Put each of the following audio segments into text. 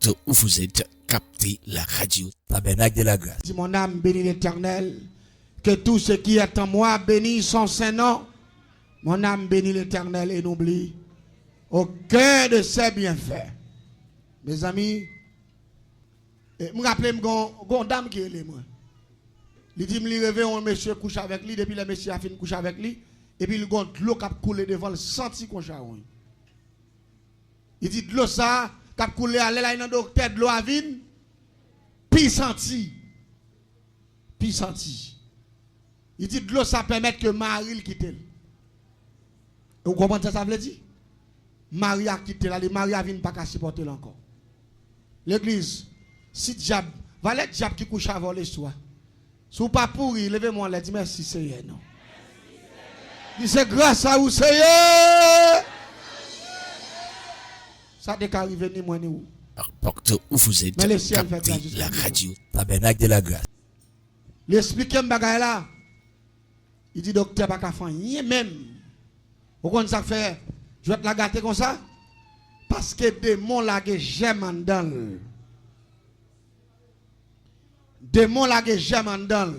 N'importe où vous êtes, captez la radio Tabernacle de la Grâce. Dis mon âme bénit l'Éternel, que tout ce qui est en moi bénisse son Saint-Nom. Mon âme bénit l'Éternel et n'oublie aucun de ses bienfaits. Mes amis, je me rappelle une dame qui est là. Il dit, me rêve, un monsieur couche avec lui, depuis le monsieur a fini de coucher avec lui, et puis il y a de l'eau qui a coulé devant le senti qu'on a. Il dit, de l'eau ça, qui a coulé à l'aile, il y a de l'eau à vine, puis senti. Puis senti. Il dit, de l'eau ça permet que Marie le quitte. Vous comprenez ça, ça veut dire? Marie a quitté là, Marie a vine pas qu'à supporter encore. L'église, si diable, valait diable qui couche avant les soirs. Si vous pas pourri, levez-moi là, dis merci Seigneur. Non. Dis c'est grâce à vous Seigneur. Ça n'est qu'arriver ni moi ni où. N'importe où vous êtes, captez la radio Tabernacle de la Grâce. L'expliquer me bagaille là. Il dit docteur pas qu'à faire rien même. Vous comprenez ça fait? Je vais te la gâter comme ça. Parce que des démons là que j'aime en dedans. Démons là que j'aime en dedans.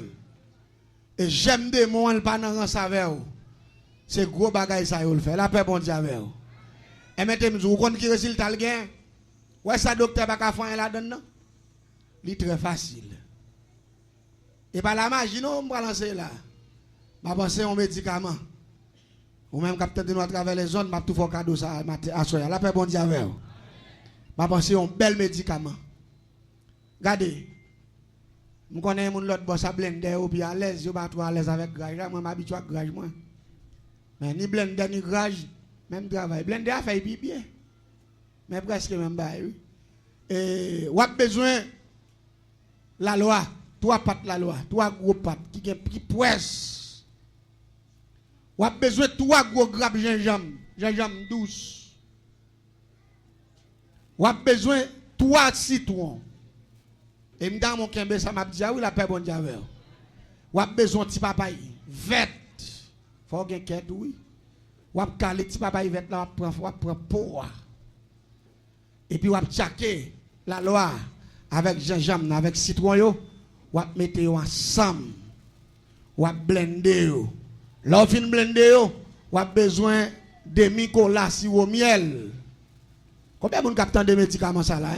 Et j'aime des démons en pas dans saveur. C'est gros bagaille ça yo le fait. La paix bon Dieu avec vous. Et maintenant vous connaissez qui résultat le gain? Ouais ça docteur pas qu'à faire là dedans. C'est très facile. Et par la magie non on va lancer là. M'a pensé un médicament. Ou même capitaine de nous à travers les zones, m'a tout fait cadeau ça à soya. La paix bon Dieu avec vous. M'a pensé un bel médicament. Regardez. Je connais mon l'autre boss à blender ou bien à l'aise, je pas trop à l'aise avec grage. Moi m'habitue à grage moi. Mais ni blender ni grage, même travail. Blender a fait bien. Mais presque même bail. Et ou a besoin la loi, trois pattes la loi, trois gros pattes qui presse. Ou a besoin de trois gros grappes gingembre douce. Ou a besoin de trois citrons. Et dans mon kembe ça m'a dit oui la paix bon Dieu avec. Ou a besoin de petit papaye vert. Faut gen quête oui. Ou a caler petit papaye vert là prend peau. Et puis ou a tchaké la loi avec gingembre avec citron yo. Ou a mettre ensemble. Ou a blender yo. Là, on fin blender, on a besoin de Nicolas au miel. Combien de gens des médicaments ça là?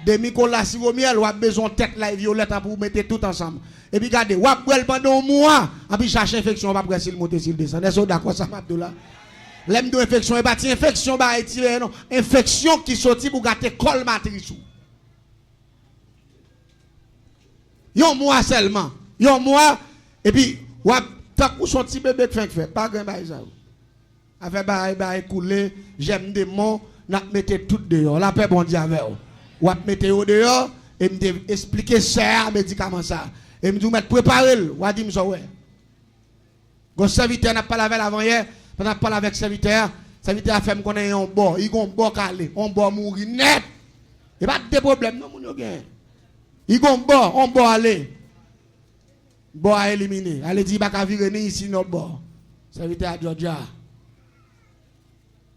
De Nicolas au miel, on a besoin de tête là violette pour mettre tout ensemble. Et puis regardez, on a besoin pendant un mois, et puis chercher infection, on va presser le monter s'il descend. Est-ce que d'accord ça m'a là? L'aime de infection, et pas infection, bah tirer non, infection qui sorti pour gâter col matrice. Yon mois seulement, yon mois, et puis on a tant que son petit bébé fait, pas grand bail ça. Avec bail couler, j'aime des mots, n'a mettez tout dehors. La paix bon Dieu avec vous. Ou mettez au dehors et me expliquer ça médicament ça. Et me dit mettre préparer le, ou dit me ça ouais. Gon serviteur n'a pas lavé avant hier, n'a pas lavé avec serviteur a fait me connaît un bon, il gon bon calé, on bon mourir net. Et pas de problème non mon yo gain. Il gon bon, on bon aller. Bon à éliminer. Allez dire pas qu'à virer ici notre bord. Serviteur à Georgia.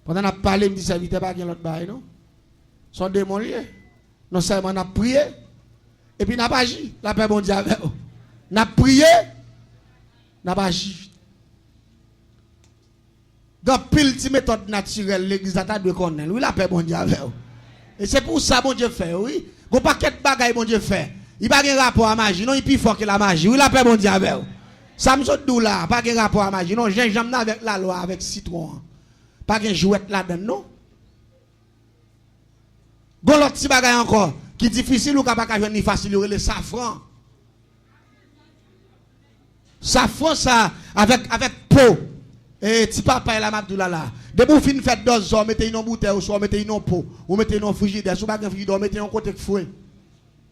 Pendant qu'on a parlé, me dit serviteur pas qu'il l'autre bail non. Son démon lié. Non seulement on a prié et puis n'a pas agi. La paix bon Dieu avec eux. N'a prié, n'a pas agi. Dans pile de méthode naturelle l'église a de connaître. Oui la paix bon Dieu avec eux. Et c'est pour ça bon Dieu fait oui. Go paquet de bagaille bon Dieu fait. Il n'y a pas de rapport à magie, non, il est plus fort que la magie. Oui, la paix, bon Dieu, avec vous. Ça me saute d'où là, pas de rapport à magie, non, gingembre avec la loi, avec citron. Pas de jouette là-dedans, non. Gon l'autre petit bagaille encore, qui est difficile ou pas de ni facile, le safran. Safran, ça, avec peau. Et petit papa, la mabdoula là. De vous fin faites dose, vous mettez une bouteille, ou mettez une peau, ou mettez une frigidaire, ou pas de frigidaire, mettez un côté de fouet.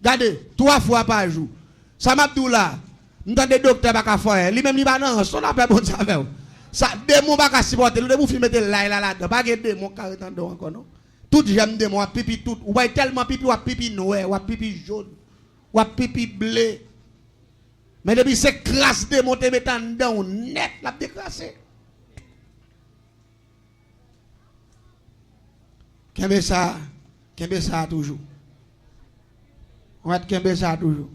Regardez, 3 fois par jour. Ça m'a dit là, nous avons des docteurs qui font ça. Lui-même, il va non, son appel bon Dieu avec vous. Ça, démon va supporter. Nous devons filmer là, pas de démon qui est en encore, non? Tout j'aime démon, pipi tout. Ou tellement pipi, ou pipi noir, ou pipi jaune, ou pipi bleu. Mais depuis c'est crasse démon, te mettant dedans, net, la déclassé. Qu'est-ce ça toujours? On va te ça toujours.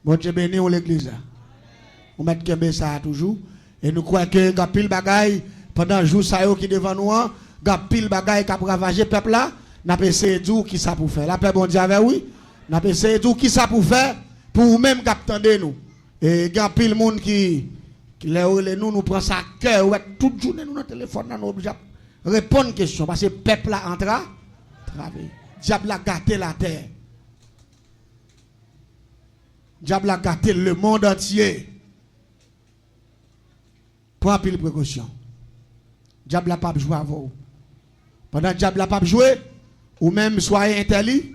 Bon Dieu béni ou l'église. On va te ça toujours. Et nous croyons que il y a pile bagaille pendant le jour ça qui devant nous, il y a pile bagaille qui a ravager peuple là, n'a pas essayé de dire qui ça pour faire. La paix bon Dieu avec oui. N'a pas essayé de dire qui ça pour faire pour même qu'attendez nous. Et il y a pile monde qui nous prend ça à cœur, ouais, toute journée nous dans le téléphone nous obligé répondre aux questions parce que le peuple là entra travailler. Diable a gâté la terre. Diable a gâté le monde entier. Prends pile précaution. Diable n'a pas joué avant. Pendant que diable n'a pas joué, ou même soyez intelligent.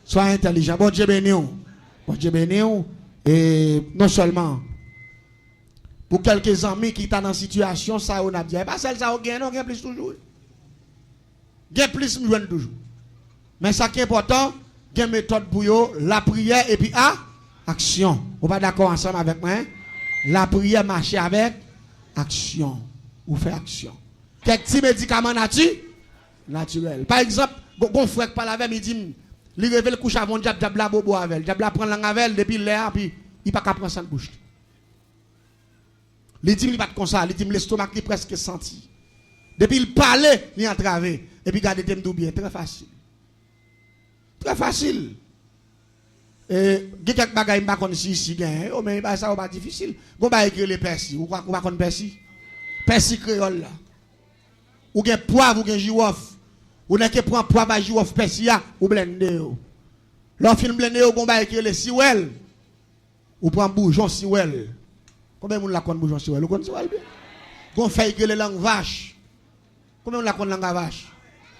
Soyez intelligent. Bon Dieu béni. Bon Dieu béni. Et non seulement pour quelques amis qui sont dans une situation, ça on a dit, pas celle ça on gagne, non, on gagne plus toujours. Gagne plus, nous gagne toujours. Mais ça qui est important, il y a une méthode pour eux, la prière et puis action. Vous pas d'accord ensemble avec moi? La prière marche avec action. Ou fait action. Quelques petits médicaments naturels. Par exemple, mon frère qui parle avec moi, il dit, il révèle le couche avant, diable la bobo avec. Diable prend la avec depuis l'air, puis il ne peut pas prendre ça de bouche. Il dit, il va comme ça, il dit, l'estomac est presque senti. Depuis il parlait, il entravé. Et puis, regardez, il bien, très facile. Très facile. Et il y a quelques bagages qui ne sont ici, mais ça n'est pas difficile. Vous avez écrit les persil. Vous connaissez persil? Persil créole là. Ou bien poivre, ou bien girofle. Ou n'est-ce que prendre poivre à girofle persil, ou blender. Lorsqu'il blender, vous avez écrit les siwel. Ou prendre bourgeon siwel. Combien de gens connaissent bourgeon siwel? Vous connaissez siwel bien? Vous fait écrit les langues vaches. Combien de gens connaissent langue vache?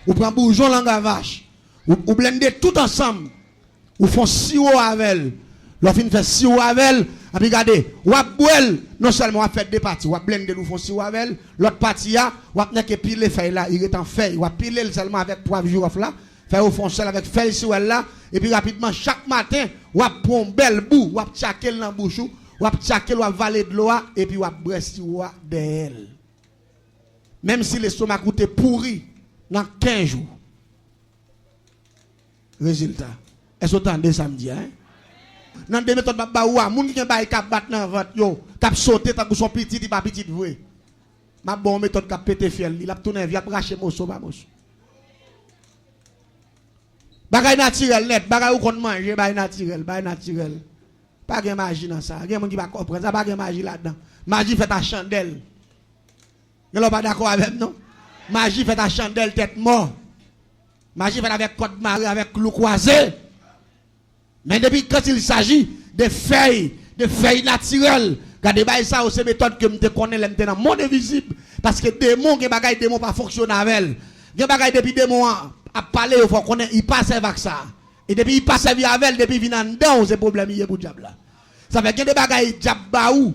Ou prendre bourgeon langue vache. Ou blender tout ensemble. Ou font sirop avec. Lorsqu'il fait sirop avec, puis regardez, ou à boire, non seulement on fait deux parties, ou à blender, nous font sirop avec, l'autre partie, ou à tenir que piler feuille là, il est en feuille, ou à piler seulement avec poivre girofle là, faire au fond seul avec feuille sirop là, et puis rapidement, chaque matin, ou à prendre un bel bout, ou à tchaquer dans la bouche, ou à tchaquer, ou à valer de l'eau, et puis ou à boire sirop d'elle. Même si l'estomac coûte pourri, dans 15 jours. Résultat. Est-ce que vous entendez samedi, hein? Dans des méthodes, moun qui a cap battre dans votre yo, cap sauter tant que son petit, il pas petit vrai. Ma bonne méthode cap péter fiel, il a tourné, il a braché mosso ba mosso. Bagay naturel net, bagay ou kon manger, bagay naturel. Pas de magie dans ça. Gen moun qui va comprendre ça, pas de magie là-dedans. Magie fait à chandelle. Vous n'êtes pas d'accord avec nous? Magie fait à chandelle tête mort. Magie fait avec côte marée, avec clou croisé. Mais depuis quand il s'agit de feuilles naturelles, regardez ça, c'est méthode que je connais dans le monde invisible. Parce que des démons, des bagailles, des démons pas fonctionnent avec elle. Des bagailles depuis des démons à parler, il faut connaître, il passe avec ça. Et depuis il passe avec elle, depuis il vient dedans, c'est problème il y a pour diable là. Ça fait que des bagailles diable baou.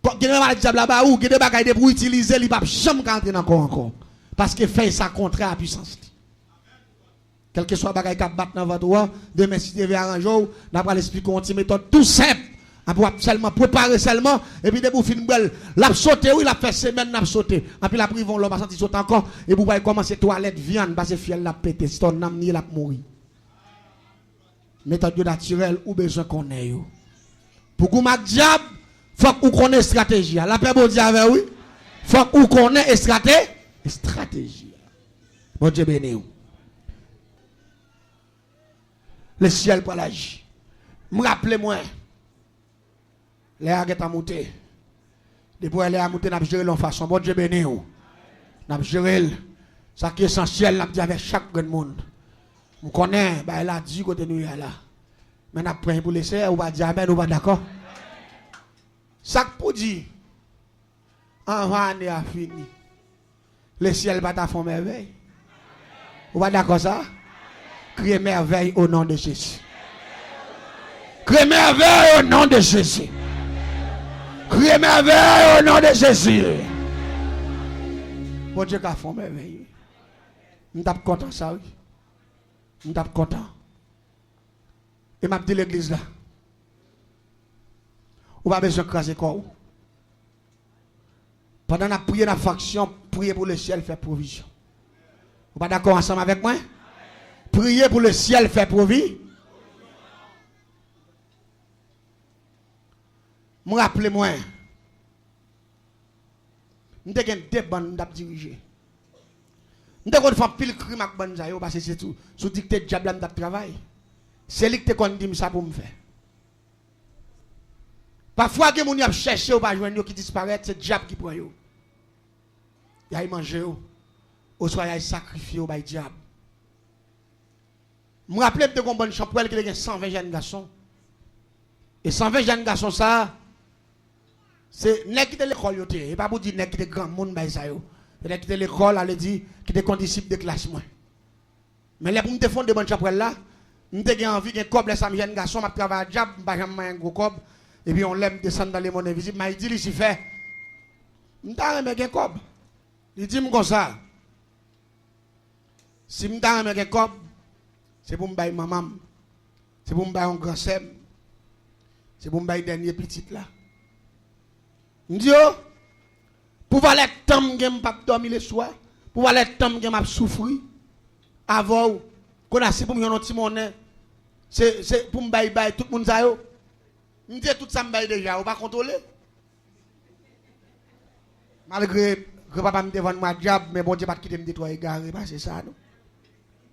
Quand des bagailles diable baou, des bagailles pour utiliser, il pas jamais rentrer encore. Parce que fait ça contraire à puissance. Quel que soit le bagage qui bat dans votre voix, demain si vous arranger, on va l'expliquer une méthode tout simple. On va seulement préparer seulement, et puis dès que vous finissez, la sauter, oui, la fait semaine, la sauter. Et puis la privon, l'homme va sentir sauter encore, et vous allez commencer toilette, viande, parce que fiel la pété, si ton âme ni la mourir. Méthode naturelle, ou besoin qu'on ait. Pour que vous diable, il faut que vous connaissiez stratégie. La paix, bon Dieu, oui. Il faut que vous connaissiez stratégie. Bon Dieu béni. Le ciel pour l'âge. Me rappelez-moi. Les aguets à monter. Depuis les à monter, nous avons géré de façon. Bon Dieu béni. Nous avons géré. Ça qui est essentiel, nous avons dit avec chaque grand monde. Nous connaissons, elle a dit côté nous là. Mais nous avons pris pour laisser, on va dire amen, on va d'accord. Ça pour dire, en année a fini. Le ciel va faire merveille. On va d'accord ça? Criez merveille au nom de Jésus. Criez merveille au nom de Jésus. Criez merveille au nom de Jésus. Bon Dieu qu'a fait merveille. Je suis content ça, oui. Je suis content. Et m'a dit l'église là. On va besoin de craser quoi? Pendant la prière, la faction, prier pour le ciel, faire provision. Vous pas d'accord ensemble avec moi? Priez pour le ciel, faire provision. me rappelle moi. M'te gen deux bandes d'ap diriger. M'te kon faire pile crime ak bande ça yo parce que c'est tout sous dicté diable m't'ap travail. C'est lui qui te kon dit ça pour me faire. Parfois que moun y a cherché ou pas joindre yo qui disparaît, c'est diable qui prend yo. Y a manger yo. Ou soit y a sacrifié au bay diable. Me rappelle m'te kon bonne champrelle qui a 120 jeunes garçons. Et 120 jeunes garçons ça c'est nèg qui de l'école yo té, et pas pour dire nèg qui de grand monde bay ça yo. Nèg qui de l'école allait dire qui de condisciple de classe moi. Mais là pour me te fond de bonne champrelle là, m'te gen envie gen cob les 100 jeunes garçons m'a travailler diable, pas jamais un gros cob. Et puis on l'aime descendre dans les monnaies visibles. Mais il dit, il fait. Je ne sais pas. Il dit comme ça. Si je ne sais pas, c'est pour me bailler maman. C'est pour me bailler un grand sem. C'est pour me bailler dernier petit là. Je dis, pour voir le temps que je ne pas dormir le soir, pour voir le temps que je souffrir, avant, qu'on a si pour me donner un petit monnaie, c'est pour me bailler tout le monde ça. Je dis tout ça me déjà, on va contrôler. Malgré que papa me devant moi diable, mais bon Dieu pas quitter me détruire égaré, c'est ça non.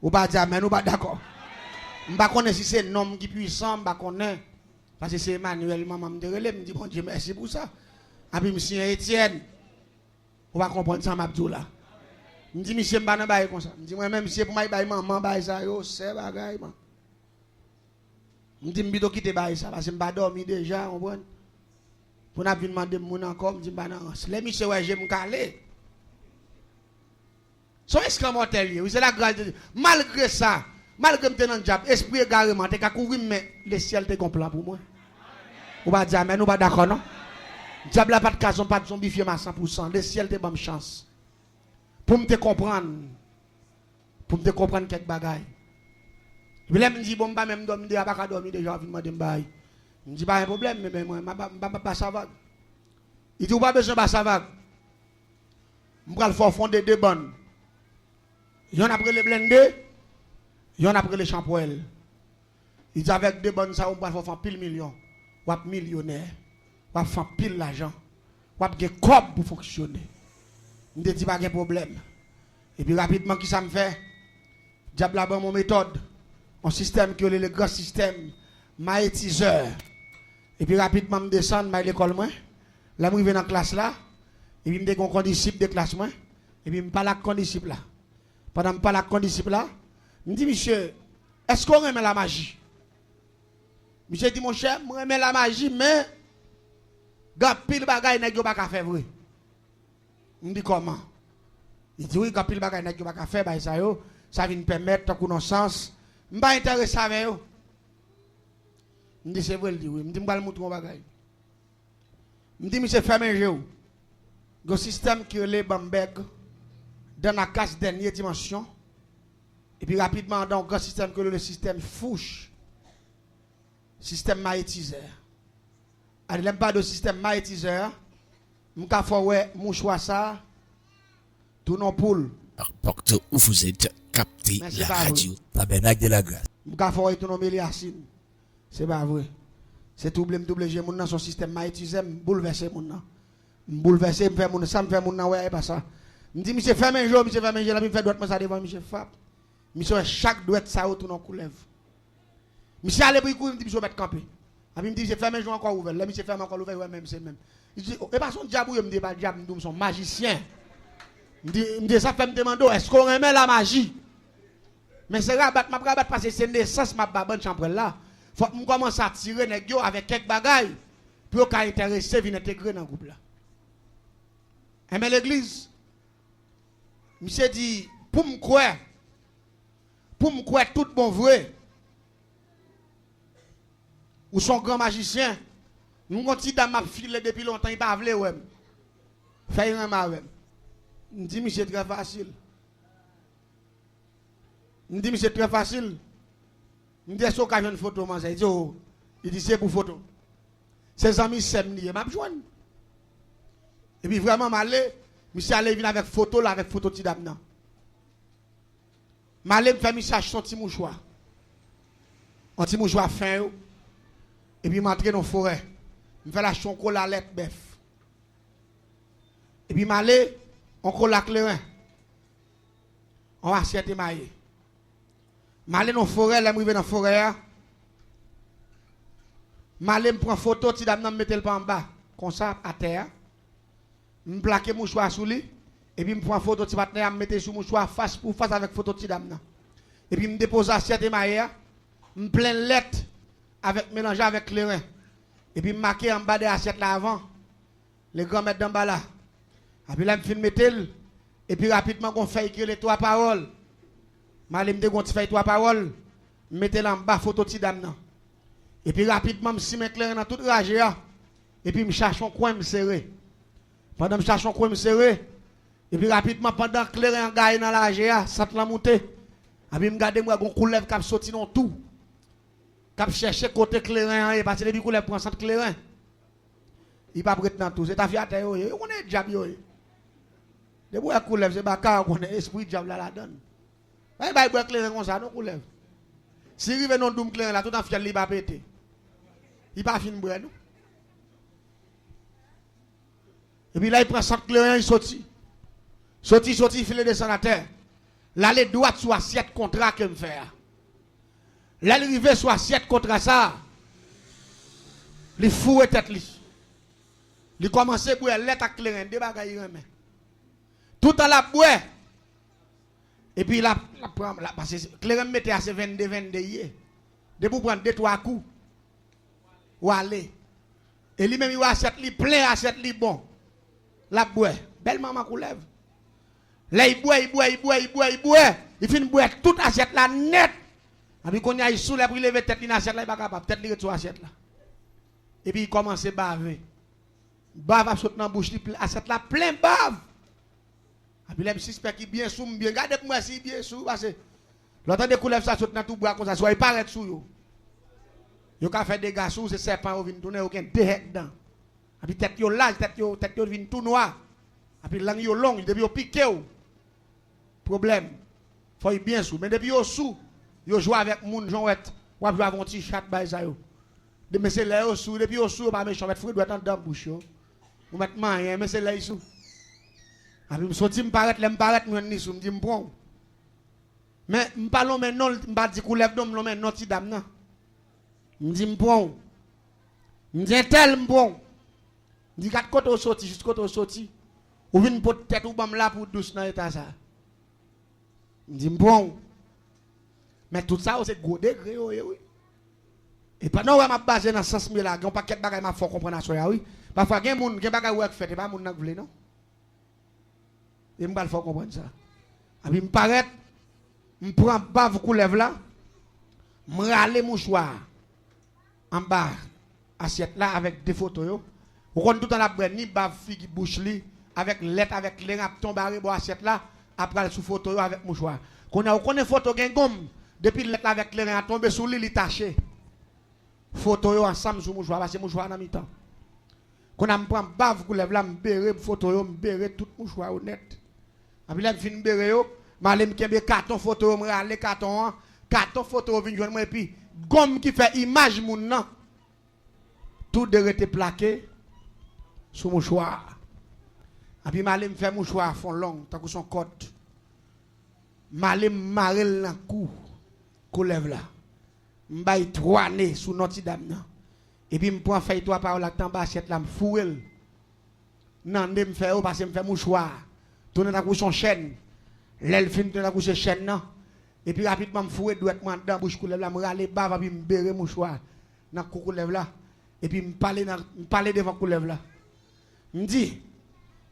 Ou pas dire mais nous pas d'accord. Je pas connaître si c'est un homme qui puissant, pas connaître parce que c'est Emmanuel maman me relève, me dit bon Dieu merci pour ça. Et puis monsieur Étienne, on va comprendre ça m'abdou là. Me dit monsieur me pas dans bail comme ça. Me dit moi même monsieur pour moi bail maman bail ça yo, c'est bagaille man. Je dis que je quitte ça parce que je ne dormir déjà. Pour ne pas demander mon encore, je dis que les messieurs, je vais me caler. Son esclave mortel, c'est la grâce de Dieu. Malgré ça, malgré que je suis dans le diable, esprit égarement, tu as couru, mais le ciel est complet pour moi. On va dire, mais nous pas d'accord, non? Le diable n'a pas de cas, pas de zombifier à 100%. Le ciel te bonne chance. Pour me comprendre. Pour me comprendre quelques bagailles. Je me dis, bon, je même dormir, je ne vais pas dormir déjà, je me dis, pas un problème, mais moi, je ne vais pas savoir. Il dit, vous n'avez pas besoin de savoir. Je vais faire fonder deux bonnes. Il y en a pris les blendés, il y en a pris les champoils. Il dit, avec deux bonnes, ça, on va faire pile million. On va millionnaire. On va faire pile l'argent. On va faire corps pour fonctionner. Je ne dis pas de problème. Et puis rapidement, qui ça me fait? Diable là-bas, mon méthode. Un système qui est le grand système, maïtiseur. Et puis rapidement, je descends à l'école. Là, je vais dans la classe là. Et puis je me dis qu'on disciple de classe. Et puis je me parle avec un disciple là. Pendant que je parle avec un disciple là, je me dis, monsieur, est-ce qu'on remet la magie? Monsieur dit, mon cher, je remets la magie, mais il pile de bagaille n'est pas faire vrai. Je me dis comment? Il dit, oui, il pile de bagaille n'est pas faire, ça vient permettre ton connaissance. Je ne suis pas intéressé avec eux. Je dis, c'est vrai, il dit oui. Je dis, je vais vous montrer un bagage. Je dis, monsieur, fermez les yeux. Le système qui est le Bamberg, dans la case dernière dimension. Et puis rapidement, dans le système qui est le système fouche. Système maïtiseur. Je n'aime pas de système maïtiseur. Je vais faire mon choix ça. Tout non poule. Porte où vous êtes capté la radio Tabernacle de la Grâce. Je vais faire tout non Méliacine. C'est pas vrai. C'est tout double G mon son système maïtisé bouleverser mon nom. Bouleverser me faire mon ça me fait mon nom ouais pas ça. Me dit monsieur ferme un jour monsieur ferme un jour là me fait droite moi ça devant monsieur Fap. Monsieur chaque droite ça tout non coulève. Monsieur allez pour courir me dit monsieur mettre camper. Après me dit monsieur ferme un jour encore ouvert. Là monsieur ferme encore ouvert ouais même c'est même. Il dit et pas son diable me dit pas diable nous son magicien. Me dit ça fait me demander est-ce qu'on remet la magie? Mais c'est rabat m'a rabat parce que c'est naissance m'a bonne chambre là. Faut que je commence à tirer les gars avec quelques bagailles pour qu'ils intéressent venir intégrer dans le groupe là. Mais l'église, monsieur dit, pour me croire tout bon vrai, ou son grand magicien, nous continuons à m'affiler depuis longtemps, il ne va pas vouloir. Faire un mal. Je dis, monsieur, très facile. Je dis, monsieur, très facile. Je dis, est-ce qu'il y a une photo? Il dit, c'est pour photo. Ses amis s'aiment, il m'a besoin. Et puis vraiment, monsieur allé venir avec photo là, avec photo de Tidamna. Malé me fait message son petit mouchoir. Un petit mouchoir fin. Et puis m'entrer dans la forêt. Je fais la chocolat lait bœuf. Et puis m'aller on cola clairin. On assiette maillé. M'aller dans forêt, là m'rive dans forêt. M'aller me prend photo ti dame nan mettre le en bas comme ça à terre. Me plaquer mouchoir sous lui et puis me prend photo ti partenaire me mettre sous mouchoir face pour face avec photo ti dame nan. Et puis me dépose assiette maillé. Me plein lettre avec mélanger avec clairin. Et puis marquer en bas de l'assiette là avant. Les grands mettre d'en bas là. Et puis là, je filme et puis rapidement, on fait écrire les 3 paroles. Je me dis fait 3 paroles. Mettez là en bas, photo de dame. Et puis rapidement, je me clair dans toute rage. Et puis je cherche un coin, me serrer. Pendant que je cherche un coin, me serrer. Et puis rapidement, pendant que clair en gagne dans la rage, ça te la monter. Et puis je regarde, moi, un coulève qui a sorti dans tout. Qui a cherché côté clairin, parce que depuis qu'on prend centre clairin. Il pas prêt dans tout. C'est ta fiat, on est diable. De bois coulève, c'est pas car on est esprit diable là la donne. Pas il bois clairin comme ça, non coulève. Si rive non doum clairin là, tout en fiat li pas péter. Il pas fin bois non. Et puis là il prend centre clairin, il sorti. Sorti, filer descend à terre. Là les droite sur assiette contrat que me faire. Là il rive sur assiette contrat ça. Il fourre tête li. Il commence à boire lettre à clairin, des bagailles remet. Tout à la boire. Et puis la prend parce que clairin mettait à 22 hier. De pour prendre 2-3 coups. Ou aller. Et lui même il assiette li plein assiette li bon. La boire. Belle maman coulève. Là il boit. Il finit boire toute assiette là net. Et puis quand il soulève pour lever tête dans assiette là il pas capable. Tête li retourne assiette là. Et puis il commence à baver. Bave a sauté dans la bouche, assiette là plein bave. Et puis les suspects qui bien sous, bien regardez pour moi si bien sous parce que l'autre de coulève ça saute dans tout bois comme ça, soit il paraît sous yo. Yo ka fait des gars sous ce serpent vient tourner aucun deux dedans. Et puis tête yo large, tête yo vient tout noir. Et puis langue yo long, depuis yo piqué ou. Problème. Faut y bien sous, mais depuis yo sous, yo joue avec moun Jeanette, ou jouer avec un petit chat bail ça yo. De mais c'est là yo sous, depuis yo sous pas méchant, mettre fruit doit dans bouche yo. Ou mettre rien, mais c'est là sous. Et puis me sorti me paraître, me ni sous, me dit me prend. Mais me parlons maintenant, me pas dire coulève d'homme, me non ti dame nan. Me dit me prend. Me dit tel me prend. Me dit 4 côté sorti, juste côté sorti. Ou vinn pour tête ou bam là pour douce dans état ça. Me dit me prend. Mais tout ça c'est gros degré oui. Et pendant que m'a basé dans sens là, un paquet de bagages m'a faut comprendre ça oui. Parfois gen moun gen bagay ou fait, pas moun nan vle non. Et m'pa faut comprendre ça. Et puis me paraît me prend bave coulève là, me rale mouchoir en bas assiette là avec des photos yo. On compte tout dans la brenne ni bave figue bouche li avec lettre avec les rap tomber bo assiette là après sous photo yo avec mouchoir. On connaît photo gen gomme depuis lettre avec les rap tomber sous li taché. Photo yo ensemble sous mouchoir parce que mouchoir dans mi-temps. Quand on prend bave coulève là me béré photo yo me béré tout mouchoir honnête. Après là me fin béré yo malem kembe carton photo me rale carton photo vinn joindre moi et puis gomme qui fait image moun nan tout de rete plaqué sous mouchoir. Et puis malem fait mouchoir fond long tant que son code. Malem marel nan cou coulève là. M'bay 3 nez sous Notre Dame nan. Et puis me prend fait 3 paroles là en bas assiette là me fourrel. Nan me fait parce que me fait mouchoir. Tourner dans son chaîne. L'elle fin de la couche chaîne nan. Et puis rapidement me fourrer doucement dans bouche coulève là me rale bave puis me béré mouchoir dans coulève là et puis me parler devant coulève là. Me dit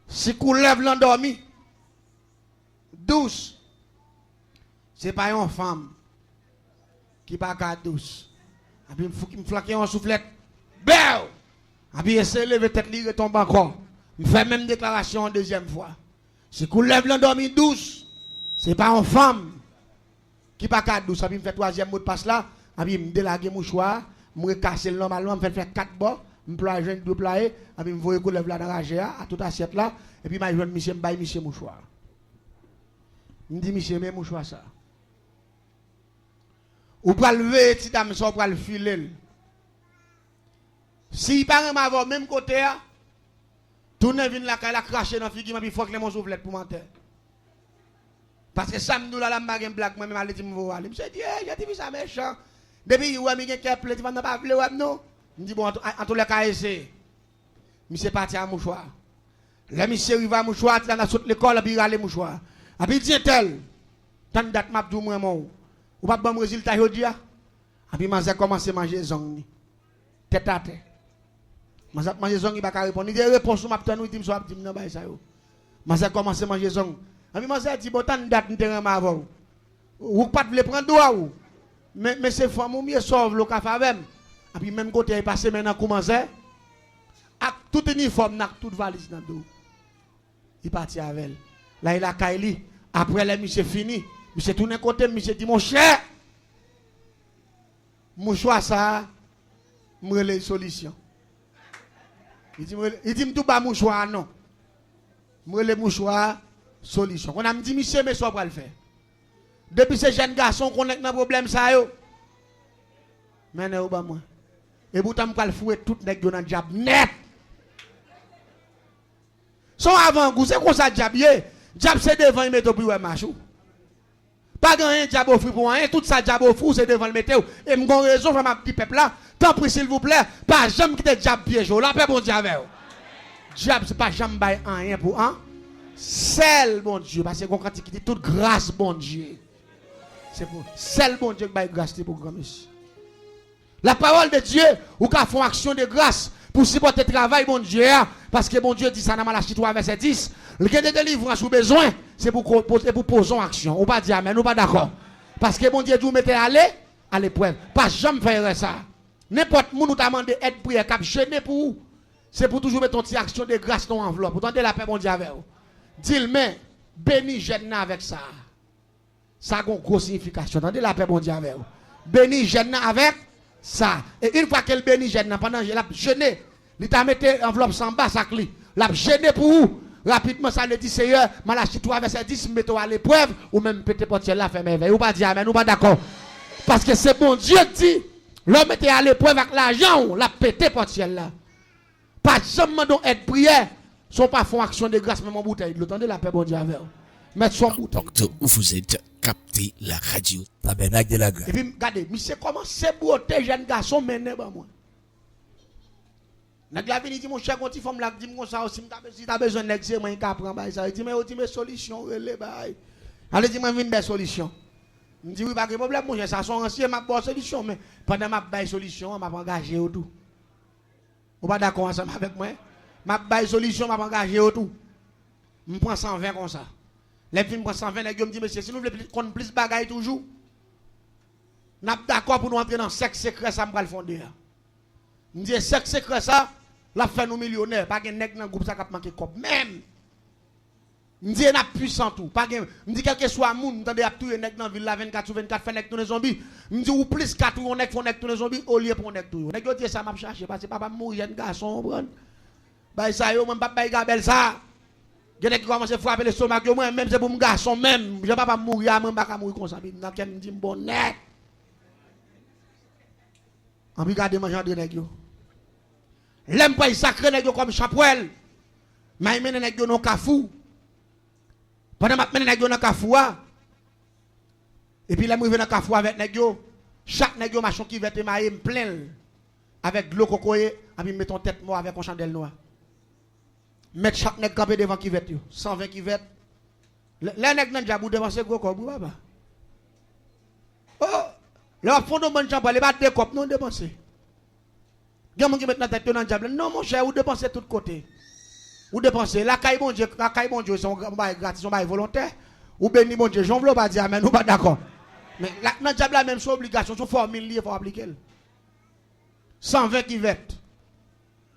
si coulève l'endormi douce c'est pas une femme qui pas ka douce. Et puis me flaquer en soufflette. Belle. Et puis essayer lever tête li retombe encore. Me fait même déclaration en deuxième fois. Si coulève l'endormi douce, c'est pas une femme qui pas ka douce. Et puis me fait troisième mot de passe là, et puis me délaguer mouchoir, me recasser normalement, me fait 4 bords, me ployer deux ployer, et puis me voyer coulève là dans la GA à toute assiette là, et puis m'a joindre monsieur me bail monsieur mouchoir. Me dit monsieur mais mouchoir ça. Ou pral lever ti dame ça pral filer. Si il parle avoir même côté, tourne vin la caille, la cracher dans figure, puis il faut que les mon soufflette pour mentir. Parce que ça me dit là, la bague black, moi-même, allez, dire, me aller. Monsieur dit, j'ai dit, ça méchant. Depuis, ouais, mais qui a plaît, tu vas pas appeler, ouais, non. Il dit, bon, en tous les cas, essayez. Monsieur parti à mouchoir. Le monsieur arrive à mouchoir, il a sauté l'école, puis il a les mouchoirs. Et puis il dit, tel, tant de date, m'a dit, moi, ou pas bon résultat, je dis, et puis, j'ai commencé à manger zong. Tête à tête. J'ai mangé zong, il va pas répondre. Il dit, réponse, m'a dit, il dit, non, bah, ça, yo. J'ai commencé à manger zong. Et puis, j'ai dit, bon, tant de date, je ne avant. Ou pas de prendre droit, ou. Mais c'est femme, ou mieux sauve le café avec. Et puis, même côté, il passe maintenant, commencer. Avec tout uniforme, avec toute valise dans le dos. Il partit avec elle. Là, il a caillé. Après, le monsieur fini. Monsieur tourne côté, monsieur dit, mon cher, mon choix, ça, moi, les solutions. Il dit, tout bas mon choix, non. Moi, les mouchoirs, solution. On a dit, monsieur, mais ça, va le faire. Depuis ces jeunes garçons, qu'on a un problème, ça, yo. Mais, ne pas moi. Et pourtant, je vais le fouer tout le monde dans le diable net. Son avant-goût, c'est quoi ça, diable? Diable, c'est devant, il met au plus, ouais, machou. Pas grand diable offrir pour rien, tout ça, diable offrir, c'est devant le météo. Et m'gon raison, je m'a petit peuple là. Tant pis, s'il vous plaît, pas jamais quitter diable piège. La paix, bon Dieu, avec vous. Diable, c'est pas jamais bail rien pour un. Seul, bon Dieu, parce que quand il quitte toute grâce, bon Dieu. C'est pour seul, bon Dieu, qui bail grâce pour grand monsieur. La parole de Dieu, ou qu'à font action de grâce pour supporter le travail, bon Dieu, parce que bon Dieu dit ça dans Malachie 3, verset 10. Le cas de délivrance ou besoin, c'est pour poser en action. Ou pas dire amen, ou pas d'accord. Parce que bon Dieu, vous mettez à l'épreuve. Pas jamais faire ça. N'importe qui nous t'a demandé aide prière, cap gêné pour vous. C'est pour toujours mettre ton petit action de grâce dans l'enveloppe. Pour tenter la paix, bon Dieu, avec vous. Dis-le, mais, bénis jeune avec ça. Ça a une grosse signification. Tendez la paix, bon Dieu, avec vous. Bénis jeune avec ça. Et une fois qu'elle bénit jeune, pendant que l'a gêné, il t'a mis enveloppe sans bas, ça clé. L'a gêné pour vous. Rapidement, ça le dit, Seigneur, Malachie 3, verset 10, mettez-vous à l'épreuve, ou même pété portier là, fait merveille. Ou pas dire amen, ou pas d'accord. Parce que c'est bon Dieu qui dit, l'homme était à l'épreuve avec l'argent, l'a pété portier là. Pas jamais donc être prière, sont pas font action de grâce, même en bouteille. L'entendez la paix, bon Dieu, avec vous. Mettre son bouteille. Docteur, où vous êtes capté la radio, Tabernacle de la Grâce. Et puis, regardez, mais c'est comment c'est beauté, jeune garçon, mené, bah, moi. Nèg la vini dit mon cher quand il femme la dit mon ça aussi si t'as besoin nèg c'est moi qui prend bail ça il dit mais on dit solution relé bail allez dit moi vinn des solutions me dit oui pas de problème mon cher ça sont ancien m'a bonne solution mais pendant m'a bail solution m'a engagé au tout ou pas d'accord ensemble avec moi m'a bail solution m'a engagé au tout me prend 120 comme ça les films prend 120 nèg me dit monsieur si nous voulons qu'on plus bagaille toujours n'a d'accord pour nous entrer dans sexe secret ça me va le fonder me dit sexe secret ça la fait nous millionnaires, pas de nèg dans groupe ça qui manqué cop même. Me dit n'a puissant tout, pas me dit quel que soit moun, m'tande a tuer nèg dans ville la 24 sur 24 fait nèg tourner zombie. Me dit ou plus 4 ou nèg font nèg tourner zombie au lieu pour nèg tout. Nèg yo dit ça m'a chercher parce que papa mourir jeune garçon prendre. Bah ça yo même pas bay gabel ça. Gen nèg commence à frapper le stomac yo moi même c'est pour mon garçon même, je pas mourir même pas mourir comme ça. N'a qu'elle me dit bon net. En regarder manger de nèg yo. L'aime pas sacré nèg comme chapouel. Mais mène nèg non kafou. Pendant m'a mène nèg non kafou et puis là me dans kafou avec nèg yo. Chaque nèg yo machin qui vete maïe plein avec de l'eau cocoye et puis met ton tête mort avec une chandelle noire. Mettre chaque nèg campé devant qui vete yo. 120 qui vete. Les nèg nan jabou devant ce gros corps papa. Oh, là fond de bon champ les battre des copes non dépenser. Gen moun ki met nan tête dans diable. Non mon cher, ou dépenser tout côté. Ou dépenser la caille bon Dieu, son bail gratis, son bail volontaire. Ou béni bon Dieu, j'en veux pas dire amen, ou pas d'accord. Mais dans diable la même son obligation, son formule lié faut appliquer. 120 qui vête.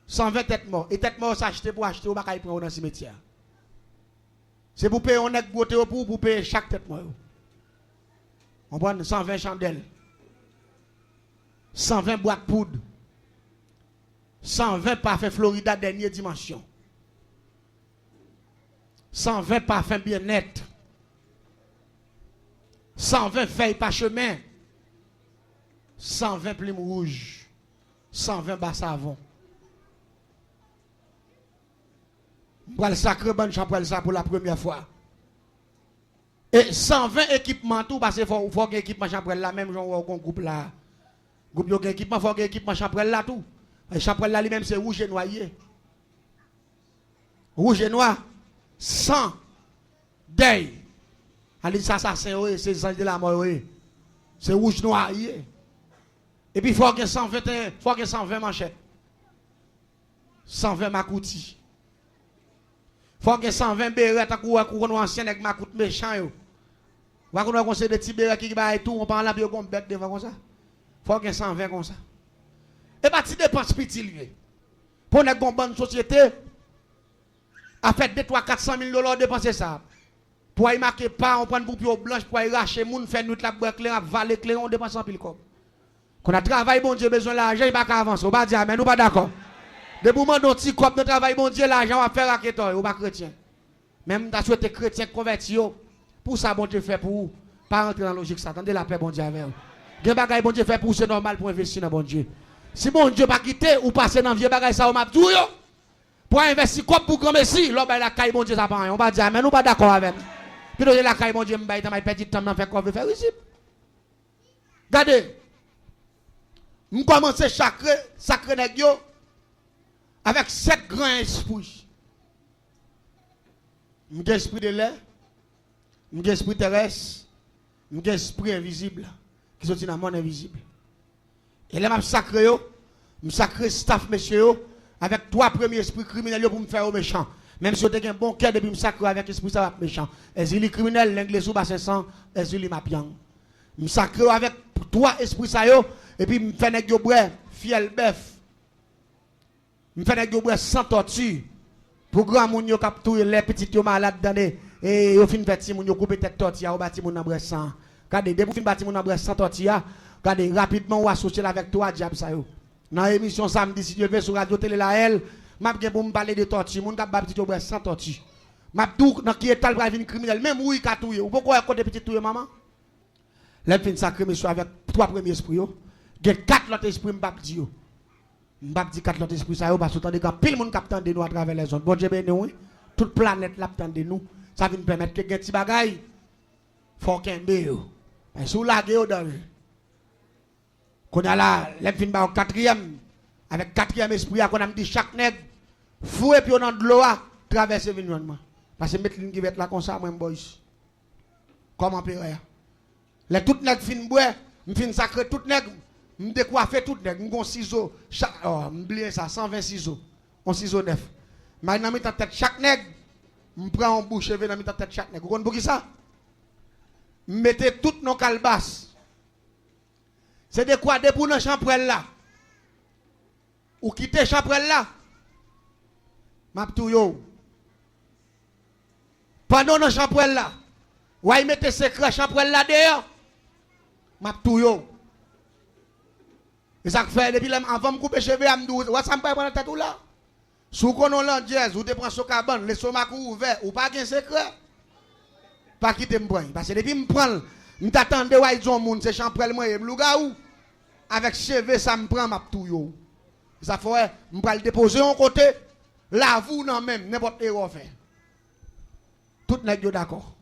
120 tête mort et tête mort s'acheter pour acheter ou pas caille prendre dans cimetière. C'est pour payer on nèg beauté pour payer chaque tête mort. On prend 120 chandelles. 120 boîtes poudre. 120 parfums Florida dernière dimension. 120 parfums bien-être. 120 feuilles parchemin. 120 plumes rouges. 120 bas savon. Pour le sacré bonne chambre ça pour la première fois. Et 120 équipements tout parce qu'il faut que l'équipement chambre là même genre qu'on groupe là. Groupe yo équipement faut que équipement chambre là tout. Et chambre là lui-même c'est rouge et noyé. Rouge et noir. 100 deuil. Ali ça c'est sang de la mort. C'est rouge noir. Et puis il faut que 120 manchettes. 120 makouti. Faut que 120 béret à courir ancien avec makout méchant yo. Va qu'on conseil de petits béret qui va et tout on parle là puis on bête devant comme ça. Faut que 120 comme ça. Et pas ti dépense petit lié. Pour une bonne société a fait 2 3 400 000 $ dépenser ça. Pour y marquer pas on prend pour pied blanche pour y racher moun faire nuit la boire clair valer clair on dépense en pile comme. Qu'on a travail bon Dieu besoin l'argent il pas avancer. On va dire mais nous pas d'accord. De moment dont ti cop de travail bon Dieu l'argent va faire raqueton ou pas chrétien. Même t'as souhaité chrétien converti pour ça bon Dieu fait pour vous. Pas rentrer dans la logique ça. Attendez la paix bon Dieu avec vous. Gen bagay bon Dieu fait pour c'est normal pour investir dans bon Dieu. Si bon Dieu pas quitter ou passer dans vieux bagay ça ou m'a tout yo. Pour investir comme pour grand messi, l'homme la caille bon Dieu ça pas. On va dire mais nous pas d'accord avec. Puis de la caille bon Dieu m'baï ta petit temps faire quoi faire ici. Regardez. Nous commencer sacré nèg yo avec 7 grands esprits. M'gè esprit de l'air, m'gè esprit terrestre, m'gè esprit invisible qui sont dans le monde invisible. Et là m'a sacré yo, m'sacré staff monsieur yo avec 3 premiers esprits criminels pour me faire au méchant. Même si vous avez un bon cœur depuis me sacré avec esprit ça va méchant. Ezili criminel l'anglais sous bas 500, ezili m'a bien. Me sacré avec 3 esprits ça yo et puis me fait nèg yo boire fiel bœuf. Me fait nèg yo boire sans torture. Pour grand moun yo capturer les petits yo malades dans et yo fin petit moun yo couper tête tortilla ou bâti moun dans boire sang. Regardez dès vous fin bâti moun dans boire sans tortilla, regardez rapidement ou associer avec toi diable ça yo. Dans émission samedi si Dieu veut sur radio télé la elle, m'a gen pour me parler de tortilla, moun k'ap ba petit yo boire sans tortilla. M'a tout dans qui étal pour venir criminel même oui ka touyer. Ou pourquoi côté petit touyer maman? Là fin sacré monsieur avec 3 premiers esprits yo. Gen 4 autres esprits m'bap di yo. M'bap di 4 autres esprits ça yo parce que tande quand pile monde k'ap tande nous à travers les zones. Bon Dieu béni oui. Toute planète l'a tande nous. Ça vient permettre que gen ti bagay faut kembe yo. Sous la yo danger. Qu'on a là, les fin ba au 4e avec 4e esprit qu'on a dit chaque nègre fouet puis on dans de l'eau traverser l'environnement. Parce que mettre ligne qui va être là comme ça moi boys. Comment pire. Les tout nègre fin boire, me fin sacré tout nègre, me décoiffer tout nègre, me gon ciseau, m'oublier ça 120 ciseaux. On ciseau neuf. Mais dans mi tête chaque nègre, me prend en bouche et dans mi tête chaque nègre. Vous comprenez pour qui ça? Mettez toutes nos calebasses. C'est de quoi de pour dans champrelle là. Ou quitter champrelle là. M'a tout yo. Pendant dans champrelle là. Ou y mettez secret champrelle là dehors. M'a tout yo. Et ça fait depuis avant me couper cheveux à me dire, "Wa ça me prend tête ou là." Sous konon l'andiez ou te prend so cabane, le stomac ouvert ou pas gen secret. Pas quitter me prendre parce que depuis me prendre m'attendais wa ils ont monde c'est champrelle moi et lougaou avec cheveux ça me prend m'a tout yo. Ça fait me pral déposer en côté là vous non même n'importe erreur fait. Tout nèg yo d'accord.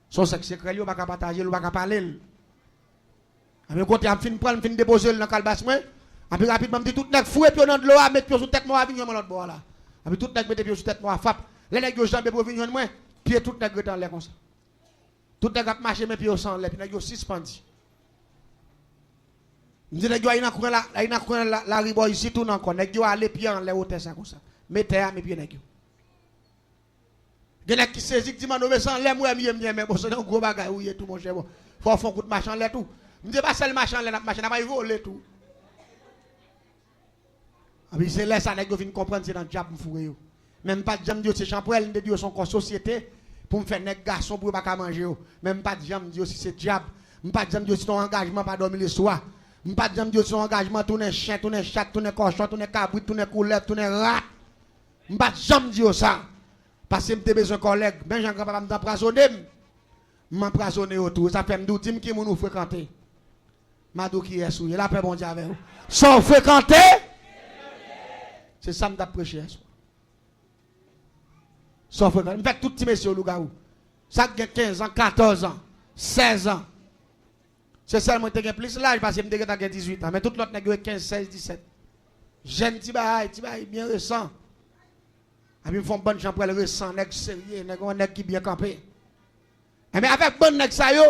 Son sexe secret yo pas ka partager ou pas ka parler. Avec côté am fin prendre fin déposer dans calbas moi. Après rapidement me dit tout nèg fouet puis dans de l'eau à mettre pied sur tête moi venir l'autre bord là. Après tout nèg mettre pied sur tête moi fap. Les nèg yo jambe pour venir moi pied tout nèg dans l'air comme ça. Tout nèg a marché mes pieds au sang, les nèg yo suspendu. M'di nèg yo ina coin la ribo ici tout nan kon nèg yo aller pied en l'air hauteur ça comme ça. Mettez à mes pieds nèg yo. Gen nèg qui saisit dit man sans l'air moi mieux mais bon c'est un gros bagay ou tout mon cher bon. Faut fond coup de machin l'air tout. M'di pas seul machin l'air machin n'a pas voler tout. Abi c'est là ça nèg yo vinn comprendre c'est dans diable fourré yo. Même pas jam Dieu c'est champrel de Dieu son corps société. Pour me faire nèg garçon pour pas manger même pas de jam dire si c'est diable pas de jam dire si ton engagement pas dormir le soir pas de jam dire si ton engagement tourner chien tourner chat tourner cochon tourner cabrit tourner couleur tourner rat pas de jam dire ça parce que m'te besoin collègue ben Jean papa m'empoisonner m'empoisonner autour ça fait me dire qui nous fréquenter madou qui est sou la paix bon Dieu avec vous sans fréquenter c'est ça m't'a prêché Sauf que fait tout petit monsieur Lougaou. Ça a 15 ans, 14 ans, 16 ans. C'est seulement que tu plus l'âge parce que tu as 18 ans. Mais tout l'autre n'a 15, 16, 17. Jeune petit bail bien récent. Et puis ils font bonne chambre pour le récent, nèg sérieux, nèg qui bien campé. Mais avec bonne nèg ça yo,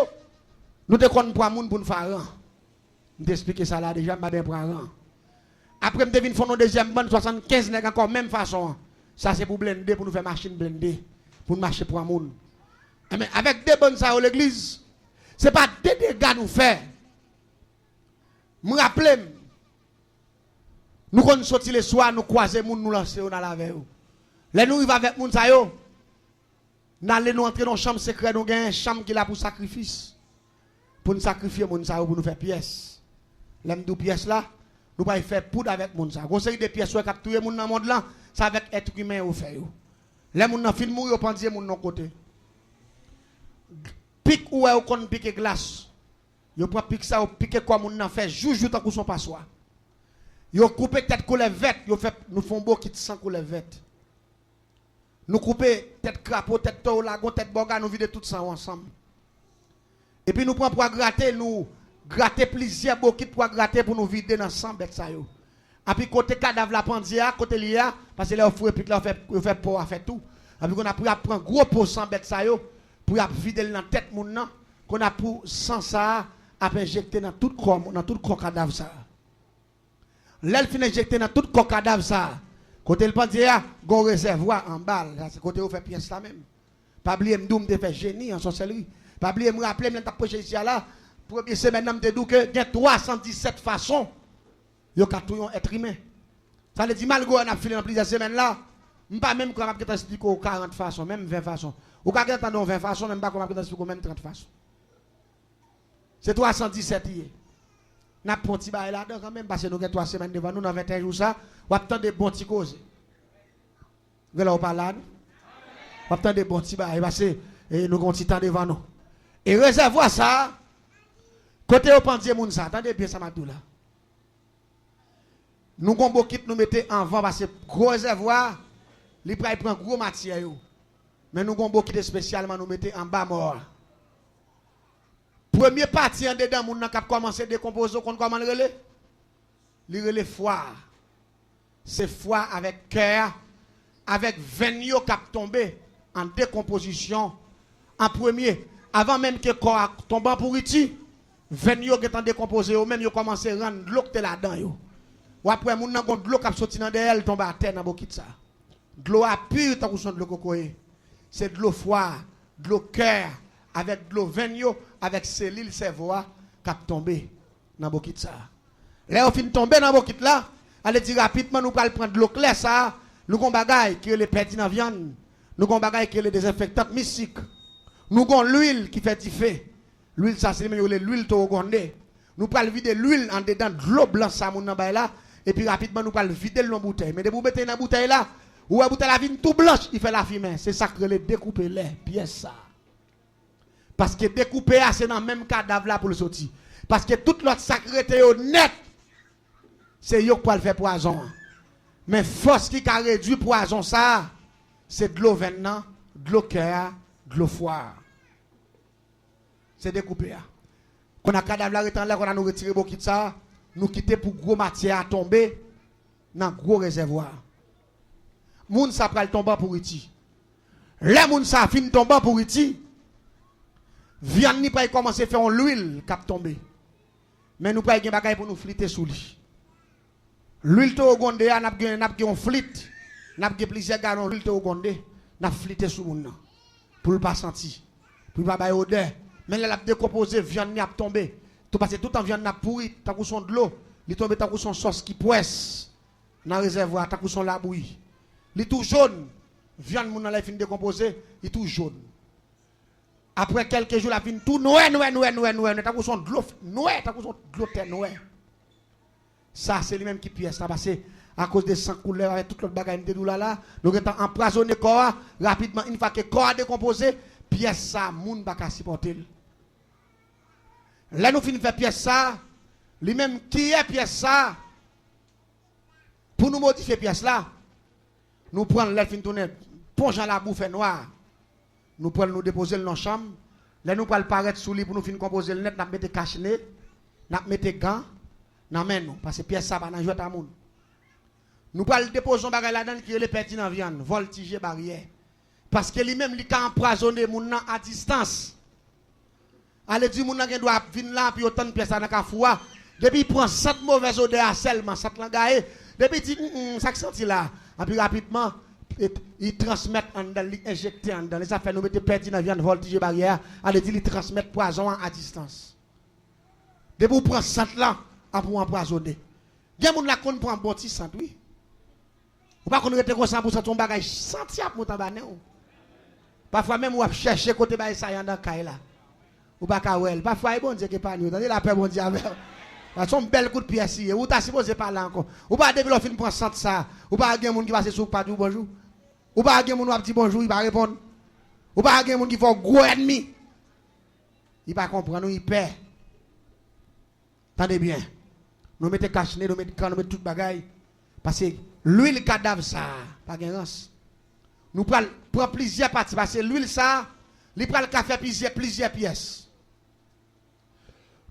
nous te connaissons pour moun pour nous faire rang. Je t'explique ça là déjà, je pour rang. Après, je devine faire nos deuxième bonne 75 nèg encore même façon. Ça c'est pour blender, pour nous faire machine blender, pour nous marcher pour un monde. Mais avec des bonnes ça l'église, ce n'est pas des dégâts nous faire. Je me rappelle, nous quand nous sortir le soir, nous croiser moun nous lancer dans la veille. Là nous arrivons avec moun ça yo. Nous allons nous entrer dans une chambre secrète, nous avons une chambre qui est là pour sacrifice. Pour nous sacrifier moun ça yo, pour nous faire pièces. Là nous pièces là, nous pas faire poudre avec moun ça. Conseil des pièces qui capturer moun dans le monde là, ça avec être humain au fait yo. Là moun nan fin mourir pendier moun non côté. Pique ou est qu'on pique glace. Yo prend pique ça ou pique quoi moun nan fait joujou tant qu'on son passoire. Yo couper tête couleur verte, yo fait nous font beau qui sans couleur verte. Nous couper tête crapaud, tête taureau, lagon, tête boga, nous vider tout ça ensemble. Et puis nous prend pour gratter, nous gratter plusieurs bokit pour gratter pour nous vider dans 100 bêtes ça yo. Et puis côté cadavre la pandia, côté lia parce que là on fait là on fait pour à faire tout. Et puis on a pris à prendre gros pour 100 bêtes ça yo pour vider dans tête moun nan qu'on a pour sans ça à injecter dans tout corps cadavre ça. Là il fin injecter dans tout corps cadavre ça. Côté le pandia, gon réservoir en balle, c'est côté on fait pièce là même. Pas oublier m'doum de faire génie en sorcellerie. Pas oublier me rappeler m't'a proche ici là, première semaine m'te dou que il y a 317 façons yo ka tout être humain. Ça veut dire malgré on a filé dans plusieurs semaines là, m'pas même comment m'ta expliquer 40 façons, même 20 façons. Ou ka entendre 20 façons, même pas comment m'ta expliquer même 30 façons. C'est 317 hier. N'a pas petit bail là quand même parce que nous avons 3 semaines devant nous dans 21 jours ça, ou attend des bons petits causes. Vous là pas là. On attend des bons petits bail parce que nous avons petit temps devant nous. Et réservoir ça côté au pendier moun ça, attendez bien ça m'a dit là. Nous avons beaucoup nous mettez en vent parce que gros réservoir, il prend gros matière yo. Mais nous avons beaucoup de spécialement nous mettez en bas mort. Premier parti en dedans, moun nan k'ap commencer décomposer, qu'on comment le relais? Le relais foie. C'est foie avec cœur, avec veine k'ap tomber en décomposition. En premier, avant même que le corps tombe en pourriti, veine yo qui en décomposé, ou même yo commencé à rendre l'eau qui là-dedans yo. Ou après, moun nan gon de l'eau k'ap sorti dans derrière, tombe à terre dans bokit ça. De l'eau à pure, tant qu'on son de l'eau cocoé. C'est de l'eau foie, de l'eau cœur, avec de l'eau veine avec cellules cerveau qui a tombé dans bokit ça. Là on fin tomber dans bokit là, allez dire rapidement nous allons prendre de l'eau claire ça, nous gon bagay qui les perdu dans viande, nous gon bagay qui les désinfectants mystiques. Nous gon l'huile qui fait diffé. L'huile ça c'est l'huile torogondé. Nous allons vider l'huile en dedans de l'eau blanche ça mon nan là et puis rapidement nous allons vider dans bouteille. Mais de vous mettez dans bouteille là, ou la bouteille la vine tout blanche, il fait la fumée, c'est ça que les découper les pièces ça. Parce que découper, c'est dans le même cadavre là pour le sortir. Parce que toute l'autre sacralité net, c'est yo pour le faire poison. Mais force qui a réduit poison ça, c'est de l'eau venant, de l'eau cœur, de l'eau foire. C'est découpé. Quand on a cadavre là, qu'on a nous retiré beaucoup de ça, nous quitter pour gros matière à tomber dans gros réservoir. Moun ça pral tomber pour iti. Les moun ça fin tomber pour iti. Viande ni pas commencer à faire l'huile qui a tombé. Mais nous pas gen bagay pour nous fliter sous lui. L'huile to gondé n'a gen flit, n'a gen plusieurs galons l'huile to gondé, n'a fliter sous moun nan. Pour le pas sentir. Pour pas bay odeur. Mais là la décomposer viande ni a tombé. Tout parce que tout en viande n'a pourri, ta coup son de l'eau, il tombe ta coup son sauce qui poisse dans réservoir, ta coup son la bouillie. Il tout jaune. Viande moun nan la fin décomposer, il tout jaune. Après quelques jours, la fin tout noir, t'as qu'on son de l'eau, noir, t'as qu'on son de l'eau terre noir. Ça, c'est lui-même qui pièce, ça parce que à cause des sang couleurs avec toute l'autre bagaille de là, nous avons empoisonné le corps, rapidement, une fois que le corps a décomposé, pièce ça, moun baka supporter. Là, nous finissons faire pièce ça, lui-même qui est pièce ça, pour nous modifier pièce là, nous prenons l'air fin tourner, plonge dans la bouffe noire. Nous prenons nous déposer dans la chambre. Là nous prenons paraître sous lit pour nous finir composer le net, nous mettons cache-nez, nous mettons gants, nous mettons parce que pièce ça va dans jouer à moun. Nous prenons déposer bagay là-dedans qui est le petit dans viande, voltiger barrière. Parce que lui-même il a empoisonné moun à distance. Allez dire moun qui doit venir là puis autant de pièces dans la depuis il prend 7 mauvaises odeurs seulement, 7 langaye, depuis il dit ça senti là, et puis rapidement ils transmettent en dedans, ils injectent en dedans. Ça fait nous mettre perdu dans la viande, voltige barrière, allez dire ils transmettent poison à distance. Depuis vous prend 7 là, pour empoisonner. Il y a des gens qui prend un bon petit sang, oui. Ou pas qu'on rete comme ça pour ça ton bagage senti à monter en parfois même on chercher côté bail ça dans caille là. Ou pas ka wel, parfois bon Dieu qui pas nous, la paix bon Dieu avec. Son bel coup de pièce ici, ou t'as supposé parler encore. Ou pas depuis l'offre prend senti ça. Ou pas gen moun qui passe sous pas du bonjour. Ou pas gen moun qui dit bonjour, il va répondre. Ou pas gen moun qui fait gros ennemi. Il pas comprendre, il perd. Tendez bien. Nous mettons cache-nez, nous mettons quand nous mettons toute bagaille parce que l'huile cadavre ça, pas gen rance. Nous prenons plusieurs parties parce que l'huile ça, il prend le café plusieurs pièces.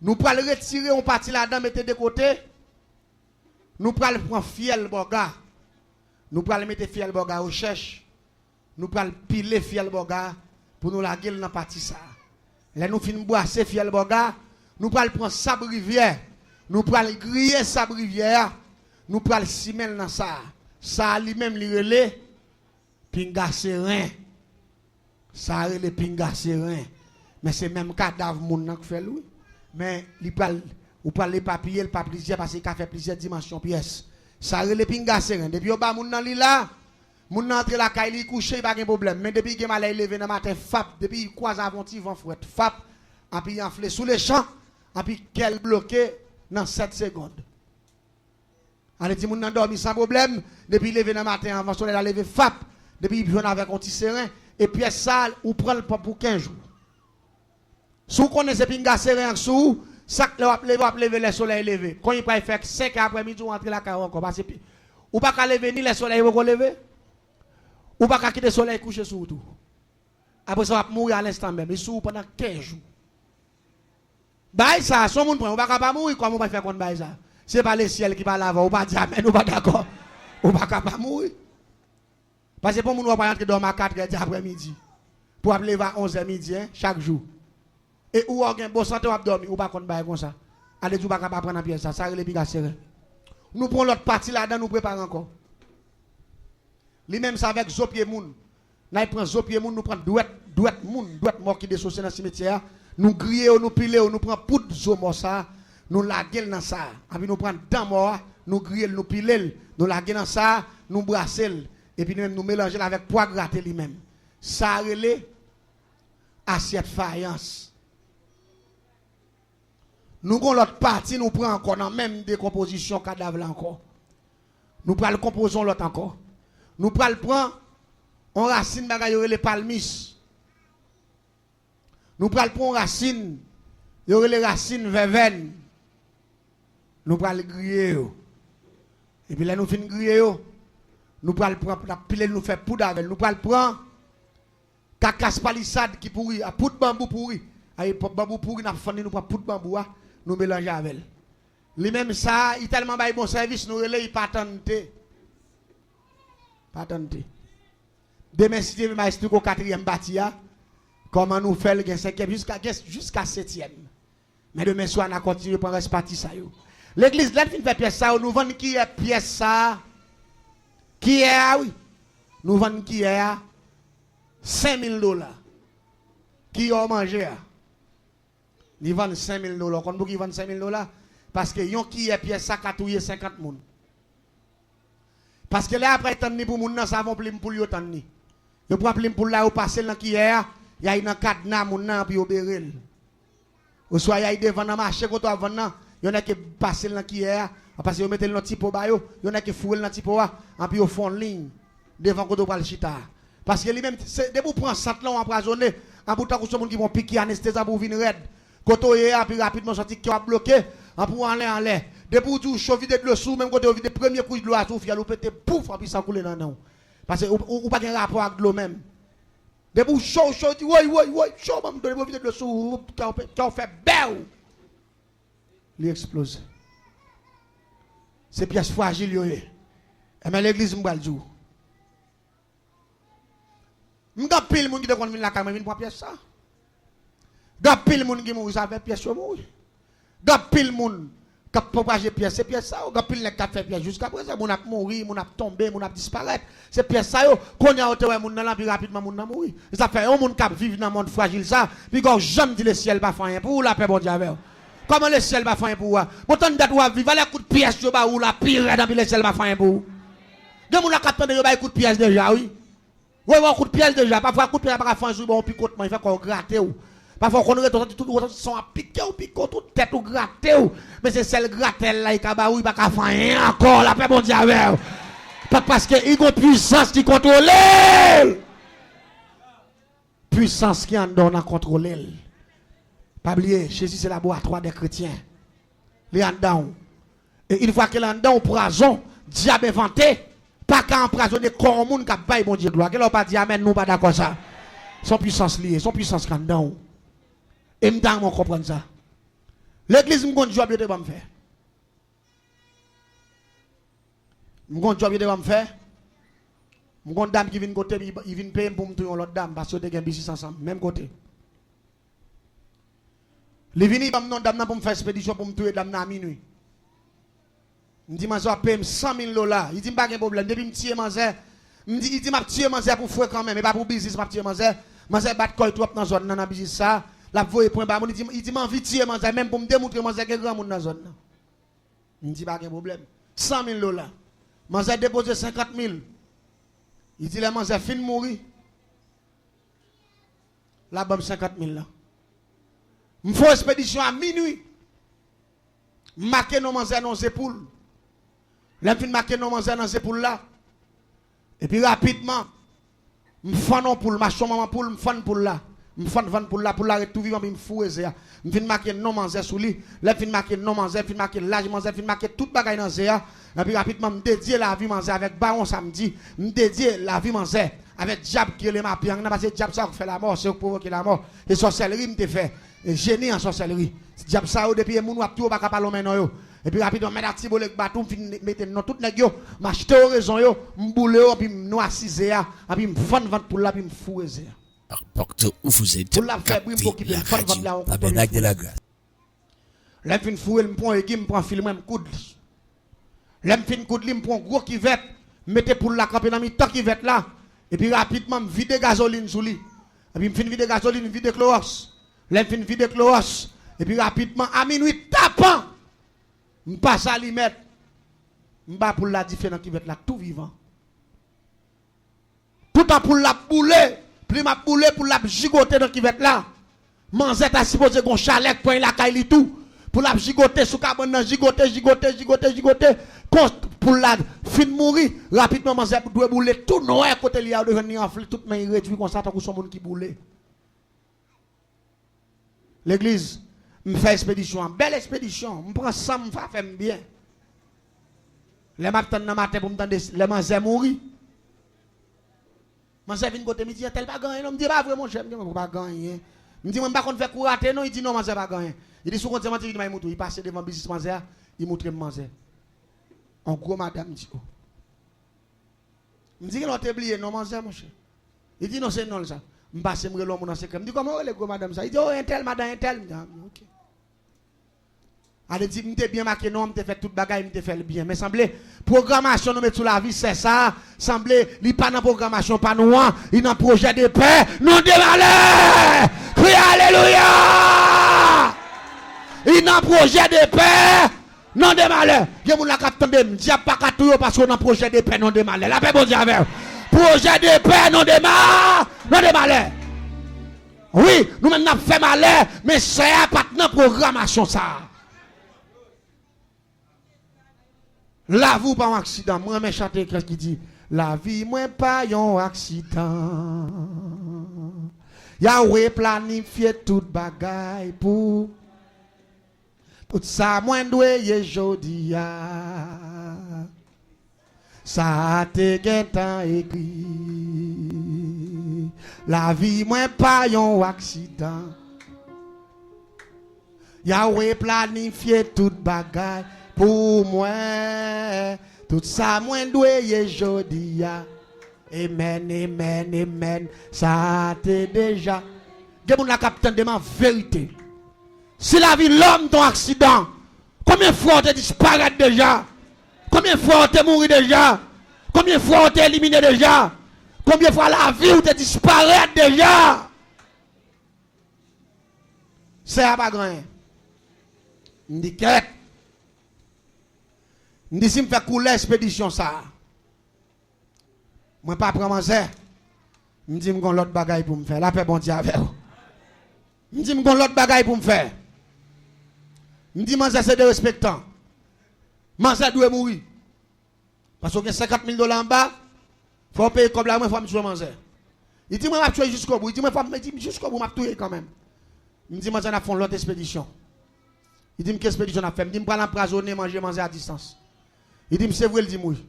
Nous prenons retirer une partie là-dedans, mettre de côté. Nous prenons prendre fiel boga. Nous prenons mettre fiel boga au cherche. Nous prenons piler fiel boga pour nous laguer dans partie ça. Là nous finissons boisser fiel boga. Nous prenons prendre sable rivière. Nous prenons griller sable rivière. Nous prenons simel dans ça. Ça lui-même li relé pinga serein. Ça relé pinga serein. Mais c'est même cadavre moun nan qui fait lui. Mais il parle ou parle les papiers, le pas plusieurs parce qu'il a fait plusieurs dimensions pièces. Ça relé pinga serein. Depuis au bas moun nan li là, moun nan entre la caille li couché pas de problème. Mais depuis que mal levé dans matin fap, depuis il croise avant ti vent fouette fap, et puis enflé sous les champs, et puis qu'elle bloqué dans 7 secondes. Allez ti moun nan dormi sans problème, depuis levé dans matin avant soleil la levé fap, depuis il vient avec un petit serein et pièce sale ou prend le pour 15 jours. Si vous connaissez pinga serein sous, ça lever le soleil levé. Quand il peut faire 5 après-midi ou entrer la caille encore parce que ou pas qu'à lever ni le soleil vous lever. Ou pas qu'à quitter le soleil coucher sur tout. Après ça va mourir à l'instant même, il sous pendant 15 jours. Bail ça, son monde prend, ou pas mourir comme on va faire contre bail ça. C'est pas le ciel qui va laver, ou pas dire amen, ou pas d'accord. Ou pas mourir. Parce que pour nous on va rentrer dans ma 4h après-midi. Pour lever à 11h midi chaque jour. Et ou on bon santé ou dormir ou pas contre bail comme ça. Allez tu pas capable prendre pièce ça relé piga serré. Nous prenons l'autre partie là-dedans nous préparons encore. Lui même ça avec zopier moun. Là il prend zopier moun nous prend douette moun, douette mort qui dissocié dans le cimetière, nous griller nous piler nous prend poudre zo mort ça, nous laguer dans ça. Et puis nous prend dent mort, nous griller nous piler, nous laguer dans ça, nous brasser et puis nous même nous mélanger avec pois gratté lui-même. Ça relé assiette faïence. Nous avons l'autre partie, nous prenons encore dans la même décomposition cadavre encore. Nous prenons composons l'autre encore. Nous prenons prendre on racine bagaille les palmis. Nous prenons prendre racine, y aurait les racines verveine. Nous prenons griller. Et puis là nous finissons griller. Nous prenons prendre piler nous faire poudre avec. Nous prenons prendre cacasse palissade qui pourri, à poudre bambou pourri. Ay bambou pourri n'a fondé nous prend poudre bambou. Nous mélanger avec elle. Lui-même ça, il tellement bail bon service, nous relais, il pas tenter. Pas tenter. Demain, si tu veux m'expliquer au 4e bâtiment, comment nous faisons le 5e jusqu'à 7e. Mais demain soir, on a continué pour rester parti ça. L'église, là, fait pièce ça, nous vendons qui est pièce ça. Qui est, oui. Nous vendons qui est $5,000. Qui a mangé. Ils vendent $5,000. Quand ils vendent $5,000, parce que yon qui est pièce ça catouiller 50 moun. Parce que là après tant ni pour moun nan ça vont plim pour yo tant ni. Yo prend plim pour là ou passer dans qui est, y a une cadenas moun nan puis obérel. Ou soit y a devant dans marché quand on vend yon a qui passer dans qui est parce que yo mettent le type ba yo, yon a qui fouer dans type wa, en puis au fond ligne devant quand on parle chita. Parce que lui même c'est de pour prendre ça là empoisonné, en bout de temps moun qui vont piquer anesthésie pour venir raide. Quand on est puis rapidement sorti qui a bloqué, en pour aller en l'air. Depuis tout chaud vide de l'eau sous même quand on vide premier coup de l'eau à tout fier ou péter pouf et puis ça coule dans nous. Parce que ou pas de rapport avec l'eau même. De vous chaud, oui, chaud, me donner profiter de l'eau sous, quand fait belle. Il explose. C'est pièce fragile, yoye. Et mais l'église m'a dit. M'ga pile moun qui te konn vinn la caméra, vinn prend pièce ça. Ga pile moun qui mouri ça fait pièce yo mouri. Ga pile moun qui propager pièce, c'est pièce ça. Ga pile nek ka fait pièce jusqu'à présent moun a mouri, moun a tombé, moun a disparaître. C'est pièce ça yo. Qu'on y a ote moun nan la puis rapidement moun nan mouri. Ça fait un moun qui vivre dans monde fragile ça, puis quand jamais dit le ciel pas faire rien pour la paix bon Dieu avec. Comment le ciel va faire pour vous? Pourtant date ou vivre les coups de pièce yo ba ou la pire dans le ciel va faire pour. De moun la capte de yo ba coup de pièce déjà oui. Oui, un coup de pièce déjà. Parfois, un coup de pièce pas faire bon picotement, il fait qu'on gratte. Parfois, on retourne tout le son à piquer ou piquer, toute tête ou gratter. Mais c'est celle gratter là, il va pas faire rien encore. La paix, bon Dieu, avec. Parce qu'il y a une puissance qui contrôle. Puissance qui en donne à contrôler. Pas oublier, Jésus, c'est le laboratoire des chrétiens. Les en dedans. Et une fois qu'il est en dedans, au poison, diable inventé. Pas qu'à empoisonner corps monde qui baille bon Dieu gloire. Qu'elle pas dit amen, nous pas d'accord ça. Son puissance liée, son puissance quand dedans. Et m'dang mon comprendre ça. L'église m'gon job de me faire. M'gon job de me faire. M'gon dame qui vient côté, il vient payer pour me trouver l'autre dame parce que te gagne business ensemble, même côté. Les vini bam non dame pour me faire expédition pour me trouver dame à minuit. Il dit, je vais payer $100 000. Il dit, pas de problème. Depuis que je tire manzé, il dit, je tire manzé pour faire quand même, mais pas pour business, je tire manzé. Manzé bat quoi trop dans la zone, dans la business ça. La voie point bas, il dit, je vais tirer manzé, même pour me démontrer manzé que grand monde dans la zone. Il dit, pas de problème. $100 000. Manzé déposé 50 000. Il dit, les manzé fin de mourir. La bombe 50 000 là. Je fais expédition à minuit. Je marque nos manzé dans les épaules. Là, je marqué nos manzés dans ces poules là. Et puis rapidement, je fais non poule, ma maman poule, je fais poule là. Je fais poule là, pour la tout vivant, je me fous. Je fais marquer non manzés sous lui. Là, je marqué non manzés, je marqué l'âge manzés, je marqué toute bagaille dans ces. Et puis rapidement, je dédie la vie manzés avec Baron samedi. Je dédie la vie manzés avec diable qui est le mapiang. Parce que diable ça fait la mort, c'est pour provoquer la mort. Et sorcellerie, je fait. Et génie en sorcellerie. Diable ça, depuis les gens qui ne pas parler maintenant. Et puis rapidement, je mets le bateau, je mets dans tout le monde, je m'achète au raison, je boule, puis je noircis, puis je me fais vendre pour là, puis je me fous. Porte où vous êtes. Pour la faire, je me fais vendre là. Tabernacle de la grâce. Là, je me fous, je me prends aiguille, je me prends film, je me coude. Là, je me fais coude, je me prends gros qui vête, je mets pour la camper dans mes temps qui vête là. Et puis rapidement, je vide gasoline sous lui. Et puis je fais vide gasoline, je vide chloros. Là, je fais vide chloros. Et puis rapidement, à minuit, tapant. Je passe à l'y mettre. Je vais pour la différence qui va être là, tout vivant. Tout en pour la bouler. Puis ma bouler pour la gigoter dans qui va être là. Manzette a supposé qu'on chalet pour la caille tout. Pour la gigoter sous cabane, gigoter. Pour la fin de mourir, rapidement Manzette doit bouler tout noir côté lié à devenir enflé, tout main réduit comme ça, tant que son monde qui boule. L'église. Je fais expédition, belle expédition. Je prends ça, je fais bien. Les matins dans matin pour me tendre, les manzés mourir. Manzé vient côté, me dit, tel pas gagné. Je me dis, pas vraiment, je ne pas gagner. Je me dis, je ne vais pas faire courater, non. Il dit, non, manzé pas gagné. Il dit, sous compte, il passe devant le business manzé, il montre le manzé. En gros, madame dit, oh. Je me dis, non, t'es oublié, non, manzé, mon cher. Il dit, non, c'est non, ça. Je passe, je me relance dans ce cas. Je me dis, comment est-ce que madame ça? Il dit, oh, un tel, madame, un tel. Ok. Elle dit, je bien marqué, non, je fait toute bagaille, je fait le bien. Mais semblait, programmation, nous mettons sur la vie, c'est ça. Semblait, il n'y a pas de programmation, pas nous, il y a un projet de paix, non de malheur. Crie Alléluia. Il y a un projet de paix, non de malheur. Il y a un capitaine, je ne dis pas qu'à tout parce qu'on a un projet de paix, non de malheur. La paix, bon Dieu, avec. Projet de paix, non de malheur. Oui, nous maintenant fait malheur, mais c'est pas de programmation, ça. La vie pas un accident. Moi, je chante quelqu'un qui dit la vie, moi, pas un accident. Yahweh planifié toute bagaille pour ça, moi, doué, jodi. Ça te temps écrit. La vie moins pas un accident. Yahweh planifié toute bagaille pour moi. Tout ça moins doué jodi. Amen, amen, amen. Ça te déjà. De mon la capitaine de ma vérité. Si la vie l'homme ton accident, combien de fois tu disparais déjà? Combien de fois tu es mort déjà? Combien de fois tu es éliminé déjà? Combien de fois la vie ou tu disparaît déjà? C'est pas grand. Je dis que je dis si je fais couler l'expédition ça. Je ne pas prendre ça. Je dis que j'ai l'autre bagaille pour me faire. La paix bon Dieu avec vous. Je dis que j'ai l'autre bagaille pour me faire. Je dis que c'est de respectant. Mansa doit mourir. Parce que 50 000 $ en bas, il faut payer comme la main, il faut me tuer Mansa. Il dit, moi, je vais tuer jusqu'au bout. Il dit, moi, jusqu'au bout, je vais tuer quand même. Il me dit, moi, je vais faire l'autre expédition. Il dit, quelle expédition on a fait? Il dit, je vais l'empoisonner, manger à distance. Il dit, c'est vrai, il dit, oui.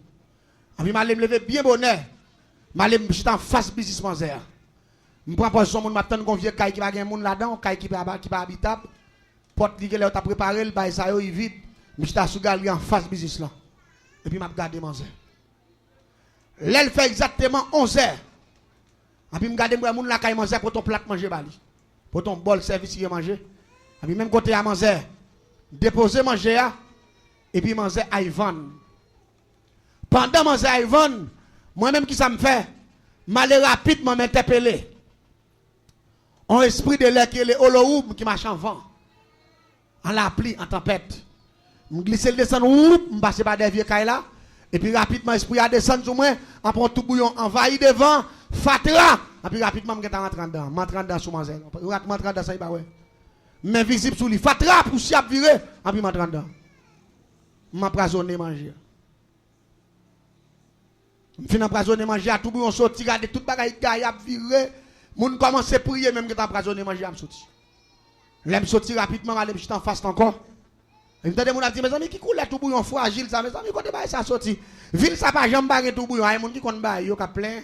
Et puis, je vais me lever bien bonheur. Je suis en face business Mansa. Je prends pas son monde, je vais convier Kai qui va gagner monde là-dedans, Kai qui va habitable. Porte qui est préparé, le bail ça est vide. Je suis sous galerie en face business là. Et puis, je regarde Mansa. Là, il fait exactement 11 heures. Et puis, je regarde le monde là qui mange pour ton plat manger bali. Pour ton bol service qui manger. Et puis, même côté à manger, déposer manger et puis manger Ivan. Pendant manger Ivan, moi-même qui ça me fait, m'aller rapidement m'interpeller. Un esprit de l'air qui est le holoum qui marche en vent. En la pluie, en tempête. Je glisse le descendre, je passe par des vieux cailles là. Et puis rapidement, l'esprit a descendu sur moi. En prend tout bouillon, envahi devant, fatra. Et puis rapidement, je rentre dedans. Je rentre dedans sur Mansa. Je rentre dedans, ça y va, ouais. Mais visible sur lui. Fatra, pour s'y virer. Et puis je rentre dedans. Je m'empoisonne manger. Je finis d'empoisonner manger. À tout bouillon sorti, regarde tout bagaille qui a viré. Moun commence à prier même que t'empoisonner manger à me sortir. L'aime sortir rapidement, aller me en face encore. Et vous avez dit, mes amis, qui coule tout bouillon fragile, ça, mes amis, quand ça sorti. Ville, ça pas jamais barrer tout bouillon. Il y a des gens qui comptent barrer, ils ont plein.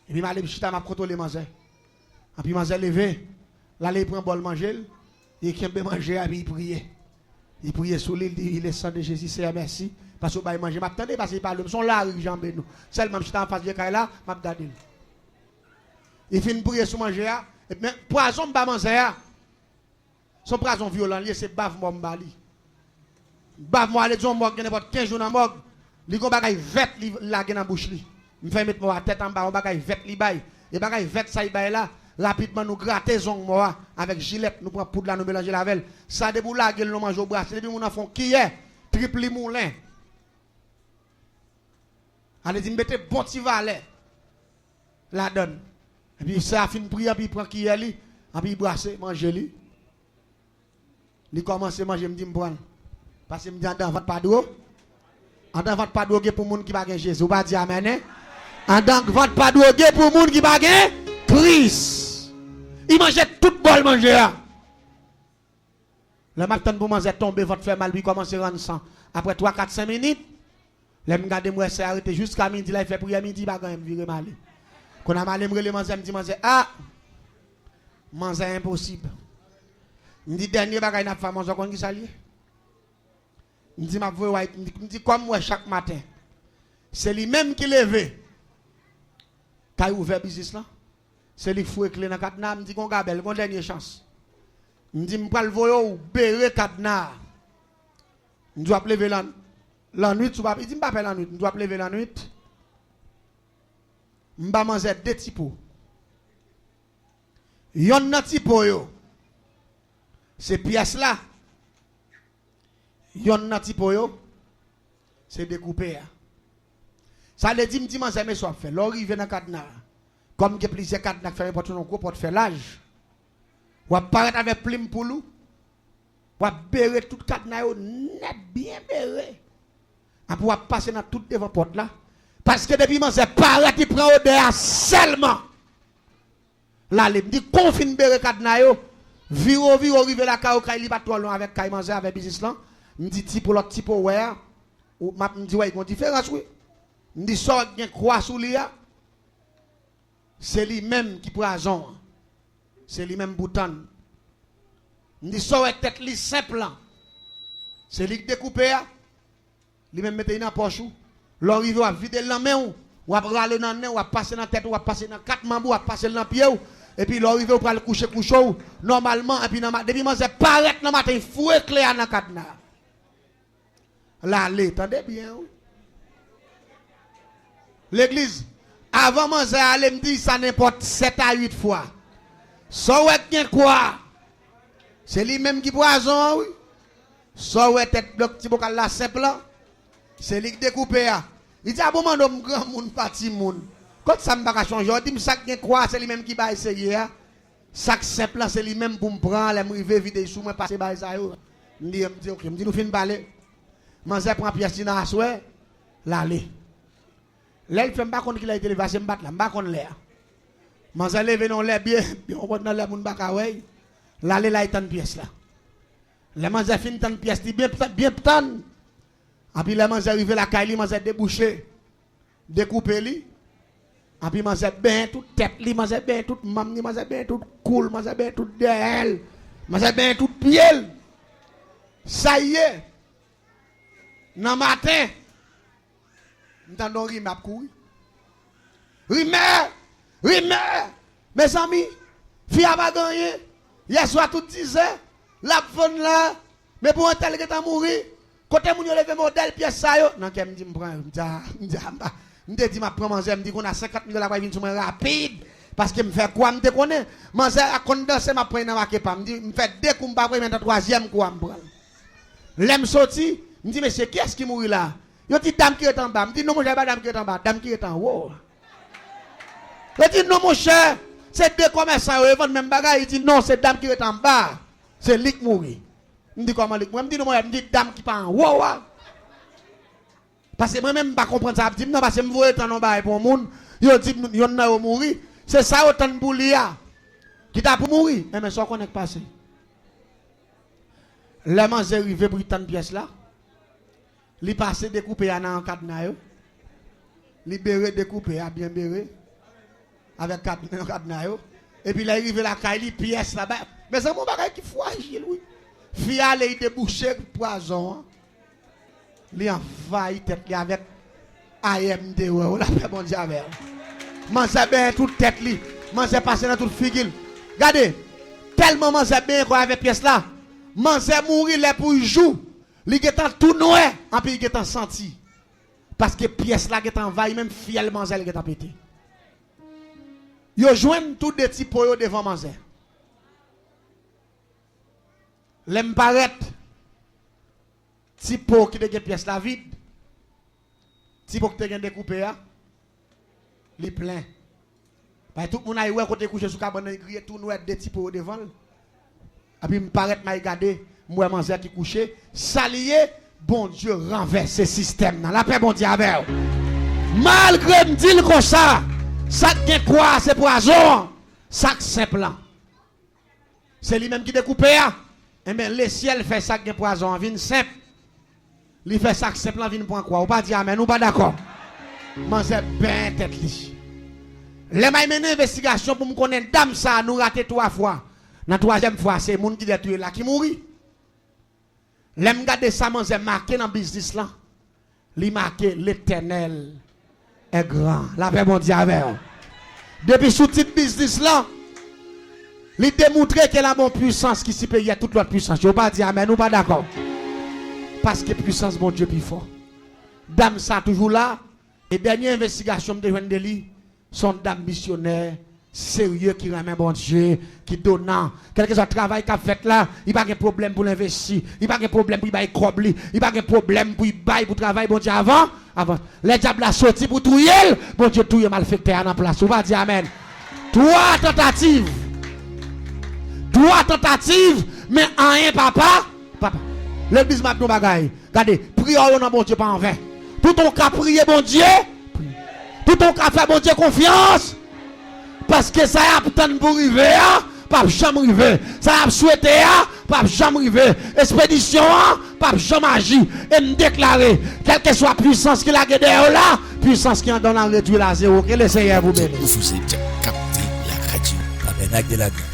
Et puis, je vais chita, je contrôler Mansa. Et puis, Mansa levé. Là, il prend un bol manger. Il qui aime manger, et puis il prie. Il prie sur l'île, il dit, le sang de Jésus, c'est merci. Parce que je manger. Je m'attends parce qu'il parle. Ils sont là, jambes nous. Seulement, je suis en face de là, je vais regarder. Il finit de prier sur manger. Et puis, poison, je vais manger. Son poison violent, c'est bave moi mbali. Bave moi les gens mort n'importe 15 jours dans mort. Li gon bagay vet la dans bouche li. Me fait mettre moi tête en bas, on bagay vet li bay. Et bagay vet ça y bay là, rapidement nous gratter zong moi avec gilet, nous prend poudre là nous mélanger la velle. Ça debout la gueule nous mange au bras, depuis mon enfant qui est triple moulin. Allez dit mettez bon petit valet. La donne. Et puis ça fin prier puis prend qui est li, et puis brasser manger li. Il commence à manger, je me dis, parce que je me dis, en votre padou, en votre padou, pour les gens qui ne pas Jésus. Vous ne dire amen. En votre padou, pour les gens qui ne pas Christ. Il mangeait tout bol manger. Le matin pour manger tomber, votre fait mal, il commence à rendre sang. Après 3, 4, 5 minutes, je me regarde, moi, c'est arrêté jusqu'à midi, là, il fait prier midi, il va virer mal. Quand on a mal, je me dis, ah, manger impossible. Je dis dernier bagay n'a pas manger qui s'allie. Je dis ma voix me dit comme moi chaque matin. C'est lui même qui levé. Quand il ouvert business là, c'est lui fouet clé dans cadenas, me dit qu'on gabelle, mon dernière chance. Me dit me pas le voyer ou bérer cadenas. Je dois lever la nuit, il dit me pas la nuit, je dois lever la nuit. Je vais manger deux typos. Yon nan typo yo. Ces pièces là, yon nan typo yo, c'est découpé. Ça le dit, me dit, mais soit fait. L'arrivée dans le cadenas, comme que plusieurs cadenas qui font un gros porte fait l'âge, ou apparaître avec plume pour nous, ou bérer tout cadenas yo, net bien béré. Après, ou passer dans toute devant porte là. Parce que depuis, c'est paraît qui prend odeur seulement. Là, il me dit, confine béré cadenas yo. Viro arrive la caille il pas trop long avec caille manger avec business là. Me dit type l'autre type ouais m'a dit ouais, il y a une différence oui. Me dit ça qui croix sous lui c'est lui-même qui poison. C'est lui-même bouton. Me dit ça ouais tête li simple. C'est lui qui découpe lui-même mettre dans poche ou l'arrive à vider la main ou à râler dans nez ou à passer dans tête ou à passer dans quatre membres ou à passer dans pied et puis l'arrive ou pour le coucher normalement et puis depuis moi c'est paraître dans matin fouet clair dans cadenas. Là attendez bien. L'église avant moi j'ai aller me dire ça n'importe 7 à 8 fois. Ça ouais bien quoi? C'est lui-même qui poison oui. Ça ouais tête bloc petit bocal là simple. C'est lui qui découpe il dit à bon moment grand monde parti monde. Quand ça me va changer, dit ça qui quoi c'est lui-même qui va essayer. Ça simple c'est lui-même pour me prendre les river vider sous moi passer bail ça yo. Me dit OK, me dit nous fin parler. Manzé prend pièce dans assoir l'aller. Là il fait pas connait qu'il a été levé me battre là, pas connait l'air. Manzé levé non l'air bien on dans l'air moun ba ka ouais. L'aller là est une pièce là. Les manzé fin une pièce bien tan. Et puis les manzé arrivé la caille, manzé débouché, découpé li. Et puis manzé ben toute tête li, manzé ben toute mam, manzé ben toute cool, manzé ben toute d'elle, manzé ben toute pied. Ça y est. Dans matin, m'tendons rime à courir. Rime. Mes amis, fille a pas gagné. Hier soir tout disait, la bonne là, mais pour un tel qui est mort. Côté moun yo levé modèle pièce ça yo non qu'elle me dit me prend me dit m'a prend manger me dit qu'on a 50 000 $ pour venir sur moi rapide parce que me fait quoi me connaît manger à condenser m'a prend dans marqué pas me dit me fait deux coups pas maintenant troisième coup me prend l'aime sorti me dit monsieur qui est-ce qui mourit là yo dit dame qui est en bas me dit non mon cher pas dame qui est en bas dame qui est en haut yo dit non mon cher c'est deux commerçants ils vendent même bagarre il dit non c'est dame qui est en bas c'est lui qui mourit. Je dis comment je me dis non, je dis dame qui pas en haut. Parce que moi-même, je ne comprends pas. Je dis non, parce que je vois tant de pour le monde. Je dis non, il va mourir. C'est ça autant de boulia. Qui t'a pour mourir. Mais ça, qu'on est passé. Le manger arrivé pour tant de pièces là. Il passé découpé dans un cadenas. Libéré, découpé, bien béré. Avec cadenas. Et puis il arrive la caille, pièce là-bas. Mais c'est mon bagage qui fragile, oui. Fiale il débouché poison. Li envahi tête avec AMD ouais, la paix bon Dieu avec. Manger bien toute tête li, manger passer dans toute figure. Regardez, tellement manger bien quoi avec pièce là. Manger mourir les pour jour. Li getan tout noir, en puis getan senti. Parce que pièce là getan envahi même fiel manger li getan pété. Yo joignent tout des petits poyo devant manger. L'aime paraître petit pot qui te pièce la vide petit pot qui te découpé là li plein parce tout monde a ouais côté coucher sous cabane grillé tout noir des petits pots devant et puis me paraître m'a regarder moi manger qui coucher salier bon Dieu renverse ce système là la paix bon Dieu avec malgré me dire comme ça qui quoi c'est poison ça simple là c'est lui même qui découpe là. Eh bien, le ciel fait ça qui est poison, vin simple. Il fait ça simple, vin pour quoi? Ou pas dire amen, ou pas d'accord? Manger bien tête li. Les m'a mené investigation pour me connaître dame ça nous raté 3 fois. La 3e fois, c'est moun qui détruit là qui mourit. Les m'gade ça manger marqué dans business là. Li marqué l'Éternel est grand. La paix bon Dieu avec. Depuis sous titre business là. Il démontre qu'elle a une puissance qui s'y paye à toute l'autre puissance. Je ne vais pas dire amen, nous pas d'accord. Parce que puissance, mon Dieu, plus fort. Dame, ça toujours là. Et dernière investigation de Wendeli, son dame missionnaire, sérieux, qui ramène bon Dieu, qui donnant. Quel que soit le travail qu'il a fait là, il n'y a pas de problème pour l'investir. Il n'y a pas de problème pour y crobler. Il n'y a pas de problème pour y bailler pour travailler, bon Dieu, avant. Les diables sont sortis pour tout yel. Bon Dieu, tout est mal fait à la place. On va dire amen. 3 tentatives. 3 tentatives, mais rien, papa. L'église m'a dit bagaille. Regardez, prions dans bon Dieu pas en vain. Tout ton cas prier bon Dieu. Tout ton cas faire bon Dieu confiance. Parce que ça a peut-être pour arriver, pas jamais arriver. Ça a souhaité, pas jamais arriver. Expédition, pas jamais agir. Et me déclarer, quelle que soit la puissance qu'il a derrière là, puissance qui en donne en réduit la zéro. Que le Seigneur vous bénisse. Vous êtes capté la radio Tabernacle de la Grâce.